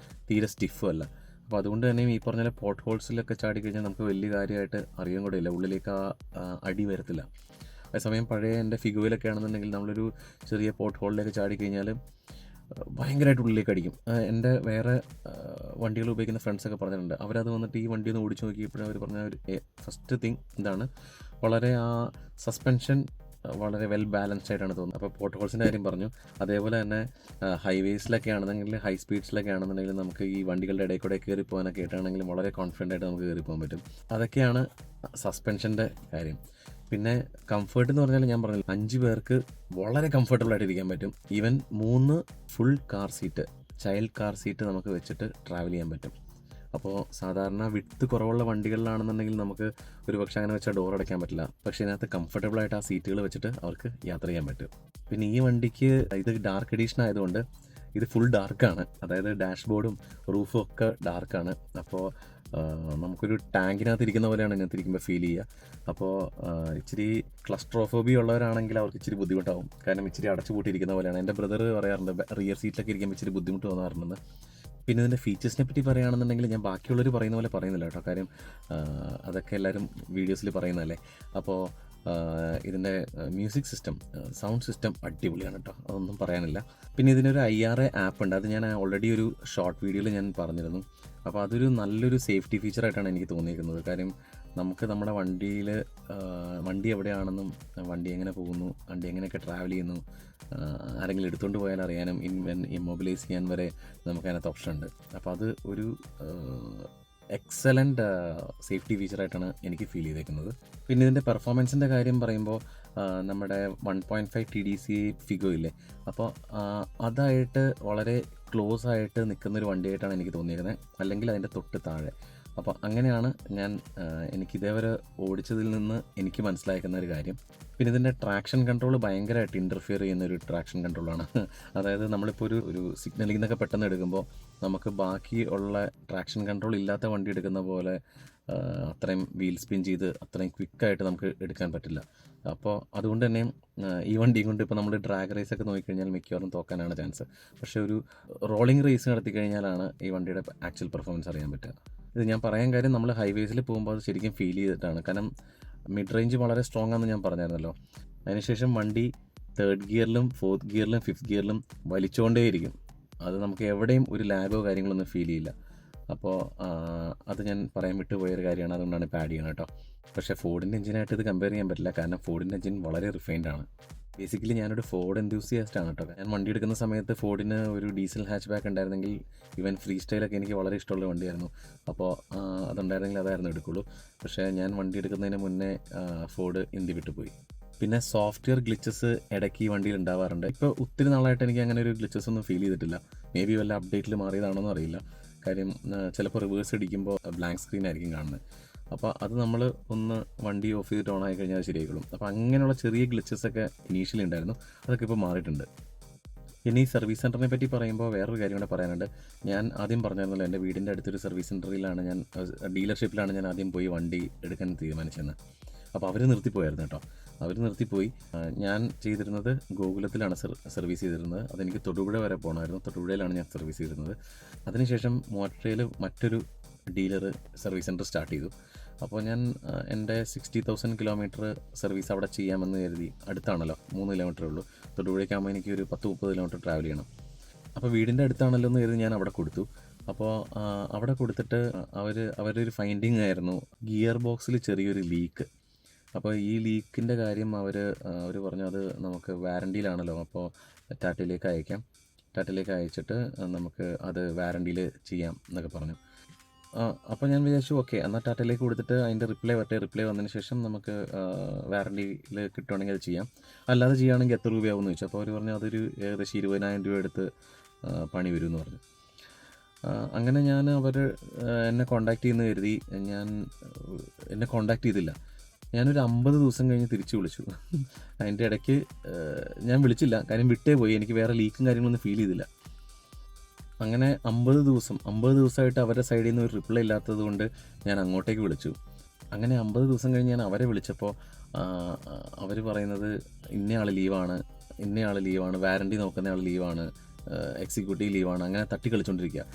തീരെ സ്റ്റിഫും അല്ല. അപ്പോൾ അതുകൊണ്ട് തന്നെ ഈ പറഞ്ഞ പോട്ട് ഹോൾസിലൊക്കെ ചാടി കഴിഞ്ഞാൽ നമുക്ക് വലിയ കാര്യമായിട്ട് അറിയാൻ കൂടെ ഇല്ല, ഉള്ളിലേക്ക് അടി വരത്തില്ല. അതേസമയം പഴയ എൻ്റെ ഫിഗോയിലൊക്കെ ആണെന്നുണ്ടെങ്കിൽ നമ്മളൊരു ചെറിയ പോട്ട് ഹോളിലേക്ക് ചാടി കഴിഞ്ഞാൽ ഭയങ്കരമായിട്ട് ഉള്ളിലേക്ക് അടിക്കും. എൻ്റെ വേറെ വണ്ടികൾ ഉപയോഗിക്കുന്ന ഫ്രണ്ട്സൊക്കെ പറഞ്ഞിട്ടുണ്ട്. അവരത് വന്നിട്ട് ഈ വണ്ടി ഒന്ന് ഓടിച്ച് നോക്കിയപ്പോഴും അവർ പറഞ്ഞ ഒരു ഫസ്റ്റ് തിങ് എന്താണ്, വളരെ ആ സസ്പെൻഷൻ വളരെ വെൽ ബാലൻസ്ഡ് ആയിട്ടാണ് തോന്നുന്നത്. അപ്പോൾ പോട്ട് ഹോൾസിൻ്റെ കാര്യം പറഞ്ഞു. അതേപോലെ തന്നെ ഹൈവേസിലൊക്കെ ആണെന്നുണ്ടെങ്കിൽ, ഹൈ സ്പീഡ്സിലൊക്കെ ആണെന്നുണ്ടെങ്കിൽ നമുക്ക് ഈ വണ്ടികളുടെ ഇടയിൽ കൂടെ കയറി പോകാനൊക്കെ ആയിട്ടാണെങ്കിലും വളരെ കോൺഫിഡൻ്റ് ആയിട്ട് നമുക്ക് കയറി പോകാൻ പറ്റും. അതൊക്കെയാണ് സസ്പെൻഷൻ്റെ കാര്യം. പിന്നെ കംഫർട്ട് എന്ന് പറഞ്ഞാൽ ഞാൻ പറഞ്ഞില്ല, 5 പേർക്ക് വളരെ കംഫർട്ടബിൾ ആയിട്ട് ഇരിക്കാൻ പറ്റും. Even 3 full car seat, child car seat നമുക്ക് വെച്ചിട്ട് ട്രാവൽ ചെയ്യാൻ പറ്റും. അപ്പോൾ സാധാരണ വിഡ്ത്ത് കുറവുള്ള വണ്ടികളിലാണെന്നുണ്ടെങ്കിൽ നമുക്ക് ഒരു പക്ഷേ അങ്ങനെ വെച്ചാൽ ഡോർ അടയ്ക്കാൻ പറ്റില്ല. പക്ഷേ ഇതിനകത്ത് കംഫർട്ടബിളായിട്ട് ആ സീറ്റുകൾ വെച്ചിട്ട് അവർക്ക് യാത്ര ചെയ്യാൻ പറ്റും. പിന്നെ ഈ വണ്ടിക്ക് ഇത് ഡാർക്ക് എഡീഷൻ ആയതുകൊണ്ട് ഇത് ഫുൾ ഡാർക്കാണ്. അതായത് ഡാഷ്ബോർഡും റൂഫും ഒക്കെ ഡാർക്കാണ്. അപ്പോൾ നമുക്കൊരു ടാങ്കിനകത്ത് ഇരിക്കുന്ന പോലെയാണ് ഇതിനകത്ത് ഇരിക്കുമ്പോൾ ഫീൽ ചെയ്യുക. അപ്പോൾ ഇച്ചിരി ക്ലസ്ട്രോഫോബിയ ഉള്ളവരാണെങ്കിൽ അവർക്ക് ഇച്ചിരി ബുദ്ധിമുട്ടാവും. കാരണം ഇച്ചിരി അടച്ചുപൂട്ടിയിരിക്കുന്ന പോലെയാണ്. എൻ്റെ ബ്രദർ പറയാറുണ്ട് റിയർ സീറ്റിലൊക്കെ ഇരിക്കുമ്പോൾ ഇച്ചിരി ബുദ്ധിമുട്ട് തോന്നാറുണ്ടെന്ന്. പിന്നെ ഇതിൻ്റെ ഫീച്ചേഴ്സിനെ പറ്റി പറയുകയാണെന്നുണ്ടെങ്കിൽ ഞാൻ ബാക്കിയുള്ളവർ പറയുന്ന പോലെ പറയുന്നില്ല കേട്ടോ. കാര്യം അതൊക്കെ എല്ലാവരും വീഡിയോസിൽ പറയുന്നതല്ലേ. അപ്പോൾ ഇതിൻ്റെ മ്യൂസിക് സിസ്റ്റം, സൗണ്ട് സിസ്റ്റം അടിപൊളിയാണ് കേട്ടോ, അതൊന്നും പറയാനില്ല. പിന്നെ ഇതിനൊരു IRA ആപ്പ് ഉണ്ട്. അത് ഞാൻ ഓൾറെഡി ഒരു ഷോർട്ട് വീഡിയോയിൽ ഞാൻ പറഞ്ഞിരുന്നു. അപ്പോൾ അതൊരു നല്ലൊരു സേഫ്റ്റി ഫീച്ചറായിട്ടാണ് എനിക്ക് തോന്നിയിരിക്കുന്നത്. കാര്യം നമുക്ക് നമ്മുടെ വണ്ടിയിൽ വണ്ടി എവിടെയാണെന്നും, വണ്ടി എങ്ങനെ പോകുന്നു, വണ്ടി എങ്ങനെയൊക്കെ ട്രാവൽ ചെയ്യുന്നു, ആരെങ്കിലും എടുത്തുകൊണ്ട് പോയാൽ അറിയാനും ഇമ്മൊബിലൈസ് ചെയ്യാൻ വരെ നമുക്ക് അതിനകത്ത് ഓപ്ഷൻ ഉണ്ട്. അപ്പോൾ അത് ഒരു എക്സലൻ്റ് സേഫ്റ്റി ഫീച്ചറായിട്ടാണ് എനിക്ക് ഫീൽ ചെയ്തേക്കുന്നത്. പിന്നെ ഇതിൻ്റെ പെർഫോമൻസിൻ്റെ കാര്യം പറയുമ്പോൾ നമ്മുടെ 1.5 TDC ഫിഗോ ഇല്ലേ, അപ്പോൾ അതായിട്ട് വളരെ ക്ലോസ് ആയിട്ട് നിൽക്കുന്നൊരു വണ്ടിയായിട്ടാണ് എനിക്ക് തോന്നിയിരിക്കുന്നത്, അല്ലെങ്കിൽ അതിൻ്റെ തൊട്ട് താഴെ. അപ്പോൾ അങ്ങനെയാണ് എനിക്കിതേവരെ ഓടിച്ചതിൽ നിന്ന് എനിക്ക് മനസ്സിലാക്കുന്ന ഒരു കാര്യം. പിന്നെ ഇതിൻ്റെ ട്രാക്ഷൻ കൺട്രോൾ ഭയങ്കരമായിട്ട് ഇൻ്റർഫിയർ ചെയ്യുന്നൊരു ട്രാക്ഷൻ കൺട്രോളാണ്. അതായത് നമ്മളിപ്പോൾ ഒരു സിഗ്നലിൽ നിന്നൊക്കെ പെട്ടെന്ന് എടുക്കുമ്പോൾ നമുക്ക് ബാക്കി ഉള്ള ട്രാക്ഷൻ കൺട്രോൾ ഇല്ലാത്ത വണ്ടി എടുക്കുന്ന പോലെ അത്രയും വീൽ സ്പിൻ ചെയ്ത് അത്രയും ക്വിക്കായിട്ട് നമുക്ക് എടുക്കാൻ പറ്റില്ല. അപ്പോൾ അതുകൊണ്ട് തന്നെ ഈ വണ്ടിയും കൊണ്ട് ഇപ്പോൾ നമ്മൾ ഡ്രാഗ് റേസൊക്കെ നോക്കിക്കഴിഞ്ഞാൽ മിക്കവാറും തോക്കാനാണ് ചാൻസ്. പക്ഷേ ഒരു റോളിംഗ് റേസ് നടത്തി കഴിഞ്ഞാലാണ് ഈ വണ്ടിയുടെ ആക്ച്വൽ പെർഫോമൻസ് അറിയാൻ പറ്റുക. ഇത് ഞാൻ പറയാൻ കാര്യം, നമ്മൾ ഹൈവേസിൽ പോകുമ്പോൾ അത് ശരിക്കും ഫീൽ ചെയ്തിട്ടാണ്. കാരണം മിഡ് റേഞ്ച് വളരെ സ്ട്രോങ് ആണെന്ന് ഞാൻ പറഞ്ഞായിരുന്നല്ലോ. അതിനുശേഷം വണ്ടി 3rd ഗിയറിലും 4th ഗിയറിലും 5th ഗിയറിലും വലിച്ചുകൊണ്ടേയിരിക്കും. അത് നമുക്ക് എവിടെയും ഒരു ലാഗോ കാര്യങ്ങളൊന്നും ഫീൽ ചെയ്യില്ല. അപ്പോൾ അത് ഞാൻ പറയാൻ വിട്ടുപോയൊരു കാര്യമാണ്, അതുകൊണ്ടാണ് ഇപ്പോൾ ആഡ് ചെയ്യണം കേട്ടോ. പക്ഷേ ഫോർഡിൻ്റെ എഞ്ചിനായിട്ട് ഇത് കമ്പയർ ചെയ്യാൻ പറ്റില്ല. കാരണം ഫോർഡിൻ്റെ എഞ്ചിൻ വളരെ റിഫൈൻഡ് ആണ്. ബേസിക്കലി ഞാനൊരു ഫോർഡ് എന്തൂസിയാസ്റ്റ് ആണ് കേട്ടോ. ഞാൻ വണ്ടി എടുക്കുന്ന സമയത്ത് ഫോർഡിന് ഒരു ഡീസൽ ഹാച്ച് ബാക്ക് ഉണ്ടായിരുന്നെങ്കിൽ, ഈവൻ ഫ്രീ സ്റ്റൈലൊക്കെ എനിക്ക് വളരെ ഇഷ്ടമുള്ള വണ്ടിയായിരുന്നു. അപ്പോൾ അതുണ്ടായിരുന്നെങ്കിൽ അതായിരുന്നു എടുക്കുള്ളൂ. പക്ഷേ ഞാൻ വണ്ടി എടുക്കുന്നതിന് മുന്നേ ഫോർഡ് ഇന്ത്യ വിട്ടുപോയി. പിന്നെ സോഫ്റ്റ്വെയർ ഗ്ലിച്ചസ് ഇടയ്ക്ക് ഈ വണ്ടിയിൽ ഉണ്ടാവാറുണ്ട്. ഇപ്പോൾ ഒത്തിരി നാളായിട്ട് എനിക്ക് അങ്ങനെ ഒരു ഗ്ലിച്ചസ് ഒന്നും ഫീൽ ചെയ്തിട്ടില്ല. മേ ബി വല്ല അപ്ഡേറ്റിൽ മാറിയതാണോന്ന് അറിയില്ല. കാര്യം ചിലപ്പോൾ റിവേഴ്സ് അടിക്കുമ്പോൾ ബ്ലാങ്ക് സ്ക്രീൻ ആയിരിക്കും കാണുന്നത്. അപ്പോൾ അത് നമ്മൾ ഒന്ന് വണ്ടി ഓഫ് ചെയ്തിട്ട് ഓൺ ആയി കഴിഞ്ഞാൽ ശരിയായിക്കോളും. അപ്പോൾ അങ്ങനെയുള്ള ചെറിയ ഗ്ലിച്ചസൊക്കെ ഇനീഷ്യലി ഉണ്ടായിരുന്നു, അതൊക്കെ ഇപ്പോൾ മാറിയിട്ടുണ്ട്. ഇനി ഈ സർവീസ് സെൻറ്ററിനെ പറ്റി പറയുമ്പോൾ വേറൊരു കാര്യം കൂടെ പറയാനുണ്ട്. ഞാൻ ആദ്യം പറഞ്ഞിരുന്നല്ലോ, എൻ്റെ വീടിൻ്റെ അടുത്തൊരു സർവീസ് സെൻറ്ററിലാണ് ഡീലർഷിപ്പിലാണ് ഞാൻ ആദ്യം പോയി വണ്ടി എടുക്കാൻ തീരുമാനിച്ചതെന്ന്. അപ്പോൾ അവർ നിർത്തിപ്പോയായിരുന്നു കേട്ടോ. അവർ നിർത്തിപ്പോയി. ഞാൻ ചെയ്തിരുന്നത് ഗോകുലത്തിലാണ് സർവീസ് ചെയ്തിരുന്നത്. അതെനിക്ക് തൊടുപുഴ വരെ പോകണമായിരുന്നു. തൊടുപുഴയിലാണ് ഞാൻ സർവീസ് ചെയ്തിരുന്നത്. അതിനുശേഷം മൂവാറ്റുപുഴയിൽ മറ്റൊരു ഡീലർ സർവീസ് സെൻറ്റർ സ്റ്റാർട്ട് ചെയ്തു. അപ്പോൾ ഞാൻ എൻ്റെ 60,000 കിലോമീറ്റർ സർവീസ് അവിടെ ചെയ്യാമെന്ന് കരുതി. അടുത്താണല്ലോ, 3 കിലോമീറ്ററേ ഉള്ളൂ. തൊടുപുഴയ്ക്കാകുമ്പോൾ എനിക്ക് ഒരു 10-30 കിലോമീറ്റർ ട്രാവൽ ചെയ്യണം. അപ്പോൾ വീടിൻ്റെ അടുത്താണല്ലോ എന്ന് കരുതി ഞാൻ അവിടെ കൊടുത്തു. അപ്പോൾ അവിടെ കൊടുത്തിട്ട് അവരൊരു ഫൈൻഡിങ് ആയിരുന്നു, ഗിയർ ബോക്സിൽ ചെറിയൊരു ലീക്ക്. അപ്പോൾ ഈ ലീക്കിൻ്റെ കാര്യം അവർ പറഞ്ഞു അത് നമുക്ക് വാറണ്ടിയിലാണല്ലോ, അപ്പോൾ ടാറ്റയിലേക്ക് അയച്ചിട്ട് നമുക്ക് അത് വാറണ്ടിയിൽ ചെയ്യാം എന്നൊക്കെ പറഞ്ഞു. അപ്പോൾ ഞാൻ വിചാരിച്ചു ഓക്കെ എന്നാൽ ടാറ്റയിലേക്ക് കൊടുത്തിട്ട് അതിൻ്റെ റിപ്ലൈ വന്നതിന് ശേഷം നമുക്ക് വാറണ്ടിയിൽ കിട്ടുവാണെങ്കിൽ അത് ചെയ്യാം, അല്ലാതെ ചെയ്യുകയാണെങ്കിൽ എത്ര രൂപയാവും എന്ന് ചോദിച്ചു. അപ്പോൾ അവർ പറഞ്ഞു അതൊരു ഏകദേശം 20,000 രൂപ എടുത്ത് പണി വരും എന്ന് പറഞ്ഞു. അങ്ങനെ ഞാൻ അവർ എന്നെ കോണ്ടാക്ട് ചെയ്യുന്ന കരുതി എന്നെ കോണ്ടാക്ട് ചെയ്തില്ല. ഞാനൊരു 50 ദിവസം കഴിഞ്ഞ് തിരിച്ചു വിളിച്ചു. അതിൻ്റെ ഇടയ്ക്ക് ഞാൻ വിളിച്ചില്ല, കാര്യം വിട്ടേ പോയി, എനിക്ക് വേറെ ലീക്കും കാര്യങ്ങളൊന്നും ഫീൽ ചെയ്തില്ല. അങ്ങനെ 50 ദിവസമായിട്ട് അവരുടെ സൈഡിൽ നിന്ന് ഒരു റിപ്ലൈ ഇല്ലാത്തത് കൊണ്ട് ഞാൻ അങ്ങോട്ടേക്ക് വിളിച്ചു. അങ്ങനെ 50 ദിവസം കഴിഞ്ഞ് ഞാൻ അവരെ വിളിച്ചപ്പോൾ അവർ പറയുന്നത് ഇന്നയാൾ ലീവാണ്, വാറണ്ടി നോക്കുന്ന ആൾ ലീവാണ്, എക്സിക്യൂട്ടീവ് ലീവാണ്, അങ്ങനെ തട്ടിക്കളിച്ചുകൊണ്ടിരിക്കുക.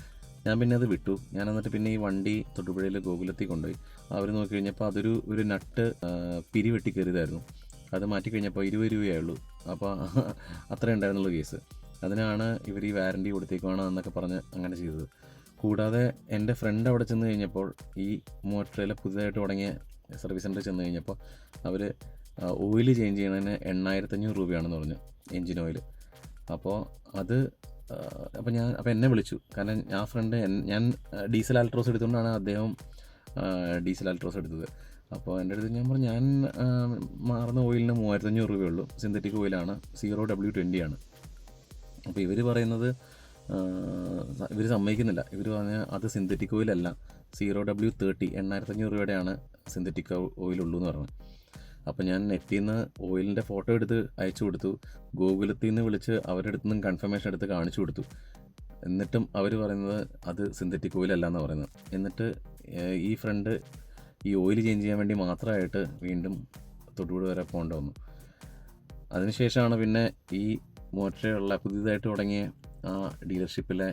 ഞാൻ പിന്നെ അത് വിട്ടു. ഞാൻ എന്നിട്ട് പിന്നെ ഈ വണ്ടി തൊടുപുഴയിൽ ഗോകുലത്തിൽ കൊണ്ടുപോയി. അവർ നോക്കി കഴിഞ്ഞപ്പോൾ അതൊരു നട്ട് പിരിവെട്ടി കയറിയതായിരുന്നു. അത് മാറ്റി കഴിഞ്ഞപ്പോൾ 20 രൂപയായുള്ളൂ. അപ്പോൾ അത്രേ ഉണ്ടായിരുന്നുള്ളൂ കേസ്. അതിനാണ് ഇവർ ഈ വാറണ്ടി കൊടുത്തേക്കുവാണ് എന്നൊക്കെ പറഞ്ഞ് അങ്ങനെ ചെയ്തത്. കൂടാതെ എൻ്റെ ഫ്രണ്ട് അവിടെ ചെന്ന് കഴിഞ്ഞപ്പോൾ ഈ മോട്ടറിൽ പുതുതായിട്ട് തുടങ്ങിയ സർവീസ് സെൻ്ററിൽ ചെന്ന് കഴിഞ്ഞപ്പോൾ അവർ ഓയിൽ ചേഞ്ച് ചെയ്യുന്നതിന് 8,500 രൂപയാണെന്ന് പറഞ്ഞു, എൻജിൻ ഓയിൽ. അപ്പോൾ എന്നെ വിളിച്ചു. കാരണം ആ ഫ്രണ്ട് ഞാൻ ഡീസൽ ആൾട്രോസ് എടുത്തുകൊണ്ടാണ് അദ്ദേഹം ഡീസൽ ആൾട്രോസ് എടുത്തത്. അപ്പോൾ എൻ്റെ അടുത്ത് ഞാൻ പറഞ്ഞു ഞാൻ മാറുന്ന ഓയിലിന് 3,500 രൂപയുള്ളൂ, സിന്തറ്റിക് ഓയിലാണ്, 0W20 ആണ്. അപ്പോൾ ഇവർ പറയുന്നത് ഇവർ സമ്മതിക്കുന്നില്ല. ഇവർ പറഞ്ഞാൽ അത് സിന്തറ്റിക് ഓയിലല്ല, 0W30 8,500 രൂപയുടെയാണ് സിന്തറ്റിക് ഓയിലുള്ളൂ എന്ന് പറഞ്ഞു. അപ്പോൾ ഞാൻ നെറ്റിൽ നിന്ന് ഓയിലിൻ്റെ ഫോട്ടോ എടുത്ത് അയച്ചു കൊടുത്തു. ഗൂഗിളത്തിൽ നിന്ന് വിളിച്ച് അവരുടെ അടുത്ത് നിന്നും കൺഫർമേഷൻ എടുത്ത് കാണിച്ചു കൊടുത്തു. എന്നിട്ടും അവർ പറയുന്നത് അത് സിന്തറ്റിക് ഓയിലല്ല എന്ന് പറയുന്നത്. എന്നിട്ട് ഈ ഫ്രണ്ട് ഈ ഓയിൽ ചേഞ്ച് ചെയ്യാൻ വേണ്ടി മാത്രമായിട്ട് വീണ്ടും തൊടുപുഴ വരെ പോകേണ്ട വന്നു. അതിനുശേഷമാണ് പിന്നെ ഈ മോട്ടറിലുള്ള പുതിയതായിട്ട് തുടങ്ങിയ ആ ഡീലർഷിപ്പിലെ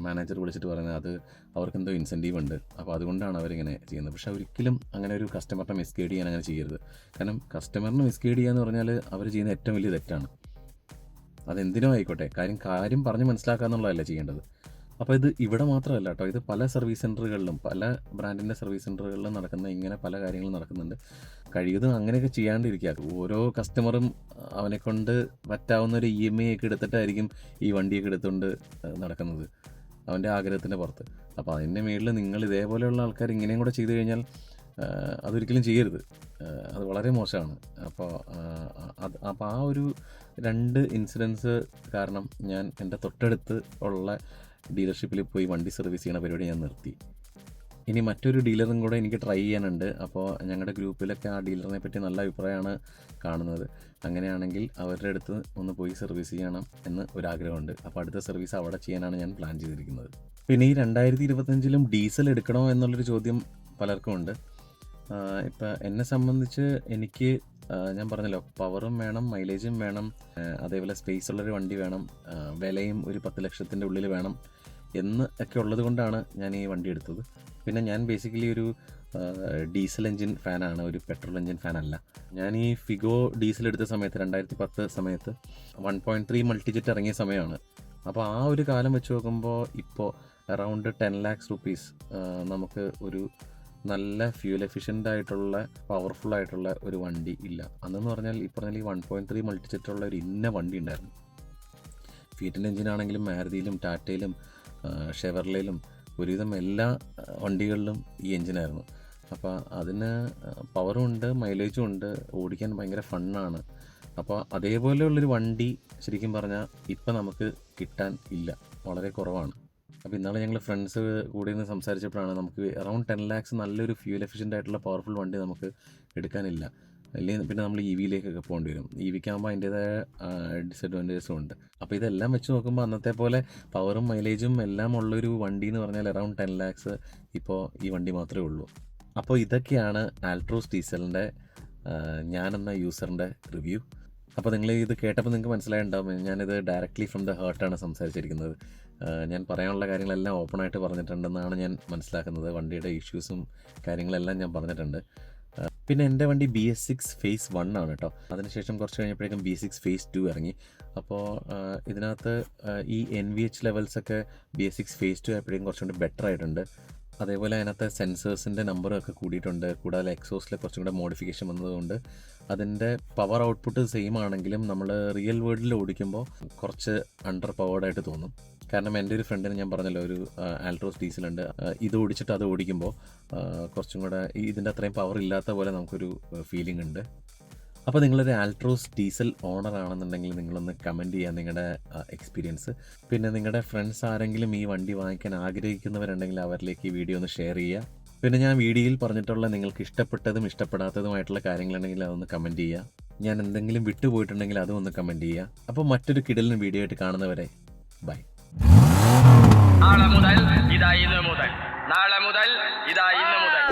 മാനേജർ വിളിച്ചിട്ട് പറയുന്നത് അത് അവർക്കെന്തോ ഇൻസെൻറ്റീവ് ഉണ്ട്, അപ്പോൾ അതുകൊണ്ടാണ് അവരിങ്ങനെ ചെയ്യുന്നത്. പക്ഷേ ഒരിക്കലും അങ്ങനെ ഒരു കസ്റ്റമറിനെ മിസ്ഗൈഡ് ചെയ്യാൻ അങ്ങനെ ചെയ്യരുത്. കാരണം കസ്റ്റമറിനെ മിസ്ഗൈഡ് ചെയ്യുക എന്ന് പറഞ്ഞാൽ അവർ ചെയ്യുന്ന ഏറ്റവും വലിയ തെറ്റാണ്. അതെന്തിനോ ആയിക്കോട്ടെ, കാര്യം പറഞ്ഞ് മനസ്സിലാക്കുക എന്നുള്ളതല്ല ചെയ്യേണ്ടത്. അപ്പോൾ ഇത് ഇവിടെ മാത്രമല്ല കേട്ടോ, ഇത് പല സർവീസ് സെൻറ്ററുകളിലും പല ബ്രാൻഡിൻ്റെ സർവീസ് സെൻറ്ററുകളിലും നടക്കുന്ന ഇങ്ങനെ പല കാര്യങ്ങളും നടക്കുന്നുണ്ട്. കഴിയുന്നതും അങ്ങനെയൊക്കെ ചെയ്യാണ്ടിരിക്കുക. ഓരോ കസ്റ്റമറും അവനെക്കൊണ്ട് പറ്റാവുന്ന ഒരു EMI ഒക്കെ എടുത്തിട്ടായിരിക്കും ഈ വണ്ടിയൊക്കെ എടുത്തുകൊണ്ട് നടക്കുന്നത് അവൻ്റെ ആഗ്രഹത്തിൻ്റെ പുറത്ത്. അപ്പോൾ അതിൻ്റെ മേളിൽ നിങ്ങൾ ഇതേപോലെയുള്ള ആൾക്കാർ ഇങ്ങനെയും കൂടെ ചെയ്തു കഴിഞ്ഞാൽ അതൊരിക്കലും ചെയ്യരുത്, അത് വളരെ മോശമാണ്. അപ്പോൾ ആ ഒരു 2 ഇൻസിഡൻസ് കാരണം ഞാൻ എൻ്റെ തൊട്ടടുത്ത് ഉള്ള ഡീലർഷിപ്പിൽ പോയി വണ്ടി സർവീസ് ചെയ്യുന്ന പരിപാടി ഞാൻ നിർത്തി. ഇനി മറ്റൊരു ഡീലറും കൂടെ എനിക്ക് ട്രൈ ചെയ്യാനുണ്ട്. അപ്പോൾ ഞങ്ങളുടെ ഗ്രൂപ്പിലൊക്കെ ആ ഡീലറിനെ പറ്റി നല്ല അഭിപ്രായമാണ് കാണുന്നത്. അങ്ങനെയാണെങ്കിൽ അവരുടെ അടുത്ത് ഒന്ന് പോയി സർവീസ് ചെയ്യണം എന്ന് ഒരാഗ്രഹമുണ്ട്. അപ്പോൾ അടുത്ത സർവീസ് അവിടെ ചെയ്യാനാണ് ഞാൻ പ്ലാൻ ചെയ്തിരിക്കുന്നത്. പിന്നെ ഈ 2025 ഡീസൽ എടുക്കണോ എന്നുള്ളൊരു ചോദ്യം പലർക്കും ഉണ്ട്. ഇപ്പം എന്നെ സംബന്ധിച്ച് എനിക്ക് ഞാൻ പറഞ്ഞല്ലോ, പവറും വേണം, മൈലേജും വേണം, അതേപോലെ സ്പേസ് ഉള്ളൊരു വണ്ടി വേണം, വിലയും ഒരു 10 ലക്ഷത്തിൻ്റെ ഉള്ളിൽ വേണം എന്ന് ഒക്കെ ഉള്ളത് കൊണ്ടാണ് ഞാൻ ഈ വണ്ടി എടുത്തത്. പിന്നെ ഞാൻ ബേസിക്കലി ഒരു ഡീസൽ എൻജിൻ ഫാനാണ്, ഒരു പെട്രോൾ എൻജിൻ ഫാനല്ല. ഞാൻ ഈ ഫിഗോ ഡീസൽ എടുത്ത സമയത്ത് 2010 സമയത്ത് 1.3 മൾട്ടിജെറ്റ് ഇറങ്ങിയ സമയമാണ്. അപ്പോൾ ആ ഒരു കാലം വെച്ച് നോക്കുമ്പോൾ ഇപ്പോൾ അറൗണ്ട് 10 lakhs rupees നമുക്ക് ഒരു നല്ല ഫ്യൂൽ എഫിഷ്യൻ്റ് ആയിട്ടുള്ള പവർഫുൾ ആയിട്ടുള്ള ഒരു വണ്ടി ഇല്ല. അന്നെന്ന് പറഞ്ഞാൽ ഈ പറഞ്ഞാൽ ഈ 1.3 മൾട്ടിജെറ്റുള്ള ഒരു ഇന്ന വണ്ടി ഉണ്ടായിരുന്നു. ഫീറ്റിൻ്റെ എഞ്ചിനാണെങ്കിലും മാരുതിയിലും ടാറ്റയിലും ഷെവർലയിലും ഒരുവിധം എല്ലാ വണ്ടികളിലും ഈ എഞ്ചിനായിരുന്നു. അപ്പോൾ അതിന് പവറും ഉണ്ട്, മൈലേജും ഉണ്ട്, ഓടിക്കാൻ ഭയങ്കര ഫണ്ണാണ്. അപ്പോൾ അതേപോലെയുള്ളൊരു വണ്ടി ശരിക്കും പറഞ്ഞാൽ ഇപ്പം നമുക്ക് കിട്ടാൻ ഇല്ല, വളരെ കുറവാണ്. അപ്പോൾ ഇന്നാളെ ഞങ്ങൾ ഫ്രണ്ട്സ് കൂടി നിന്ന് സംസാരിച്ചപ്പോഴാണ് നമുക്ക് അറൗണ്ട് 10 lakhs നല്ലൊരു ഫ്യൂൽ എഫിഷ്യൻ്റ് ആയിട്ടുള്ള പവർഫുൾ വണ്ടി നമുക്ക് എടുക്കാനില്ല. അല്ലെങ്കിൽ പിന്നെ നമ്മൾ EVയിലേക്കൊക്കെ പോകേണ്ടി വരും. EVക്കാകുമ്പോൾ അതിൻ്റേതായ ഡിസഡ്വാൻറ്റേജസും ഉണ്ട്. അപ്പോൾ ഇതെല്ലാം വെച്ച് നോക്കുമ്പോൾ അന്നത്തെ പോലെ പവറും മൈലേജും എല്ലാം ഉള്ളൊരു വണ്ടി എന്ന് പറഞ്ഞാൽ അറൗണ്ട് 10 lakhs ഇപ്പോൾ ഈ വണ്ടി മാത്രമേ ഉള്ളൂ. അപ്പോൾ ഇതൊക്കെയാണ് ആൾട്രോസ് ഡീസലിൻ്റെ ഞാനെന്ന യൂസറിൻ്റെ റിവ്യൂ. അപ്പോൾ നിങ്ങൾ ഇത് കേട്ടപ്പോൾ നിങ്ങൾക്ക് മനസ്സിലായിട്ടുണ്ടാകും ഞാനിത് ഡയറക്റ്റ്ലി ഫ്രം ദ ഹേർട്ടാണ് സംസാരിച്ചിരിക്കുന്നത്. ഞാൻ പറയാനുള്ള കാര്യങ്ങളെല്ലാം ഓപ്പണായിട്ട് പറഞ്ഞിട്ടുണ്ടെന്നാണ് ഞാൻ മനസ്സിലാക്കുന്നത്. വണ്ടിയുടെ ഇഷ്യൂസും കാര്യങ്ങളെല്ലാം ഞാൻ പറഞ്ഞിട്ടുണ്ട്. പിന്നെ എൻ്റെ വണ്ടി BS6 phase 1 ആണ് കേട്ടോ. അതിനുശേഷം കുറച്ച് കഴിഞ്ഞപ്പോഴേക്കും BS6 phase 2 ഇറങ്ങി. അപ്പോൾ ഇതിനകത്ത് ഈ NVH ലെവൽസൊക്കെ BS6 phase 2 ആയപ്പോഴേക്കും കുറച്ചുകൂടി ബെറ്റർ ആയിട്ടുണ്ട്. അതേപോലെ അതിനകത്ത് സെൻസേഴ്സിൻ്റെ നമ്പറൊക്കെ കൂടിയിട്ടുണ്ട്. കൂടാതെ എക്സോസിൽ കുറച്ചും കൂടെ മോഡിഫിക്കേഷൻ വന്നതുകൊണ്ട് അതിൻ്റെ പവർ ഔട്ട്പുട്ട് സെയിം ആണെങ്കിലും നമ്മൾ റിയൽ വേൾഡിൽ ഓടിക്കുമ്പോൾ കുറച്ച് അണ്ടർ പവേർഡായിട്ട് തോന്നും. കാരണം എൻ്റെ ഒരു ഫ്രണ്ടിന് ഞാൻ പറഞ്ഞല്ലോ ഒരു ആൾട്രോസ് ഡീസലുണ്ട്, ഇത് ഓടിച്ചിട്ട് അത് ഓടിക്കുമ്പോൾ കുറച്ചും കൂടെ ഇതിൻ്റെ അത്രയും പവർ ഇല്ലാത്ത പോലെ നമുക്കൊരു ഫീലിംഗ് ഉണ്ട്. അപ്പോൾ നിങ്ങളൊരു ആൾട്രോസ് ഡീസൽ ഓണർ ആണെന്നുണ്ടെങ്കിൽ നിങ്ങളൊന്ന് കമൻറ്റ് ചെയ്യുക നിങ്ങളുടെ എക്സ്പീരിയൻസ്. പിന്നെ നിങ്ങളുടെ ഫ്രണ്ട്സ് ആരെങ്കിലും ഈ വണ്ടി വാങ്ങിക്കാൻ ആഗ്രഹിക്കുന്നവരുണ്ടെങ്കിൽ അവരിലേക്ക് ഈ വീഡിയോ ഒന്ന് ഷെയർ ചെയ്യുക. പിന്നെ ഞാൻ വീഡിയോയിൽ പറഞ്ഞിട്ടുള്ള നിങ്ങൾക്ക് ഇഷ്ടപ്പെട്ടതും ഇഷ്ടപ്പെടാത്തതുമായിട്ടുള്ള കാര്യങ്ങളുണ്ടെങ്കിൽ അതൊന്ന് കമൻറ്റ് ചെയ്യുക. ഞാൻ എന്തെങ്കിലും വിട്ടുപോയിട്ടുണ്ടെങ്കിൽ അതും ഒന്ന് കമൻറ്റ് ചെയ്യുക. അപ്പോൾ മറ്റൊരു കിടലിന് വീഡിയോ ആയിട്ട് കാണുന്നവരെ ബൈ. നാളെ മുതൽ ഇതാ ഇന്ന് മുതൽ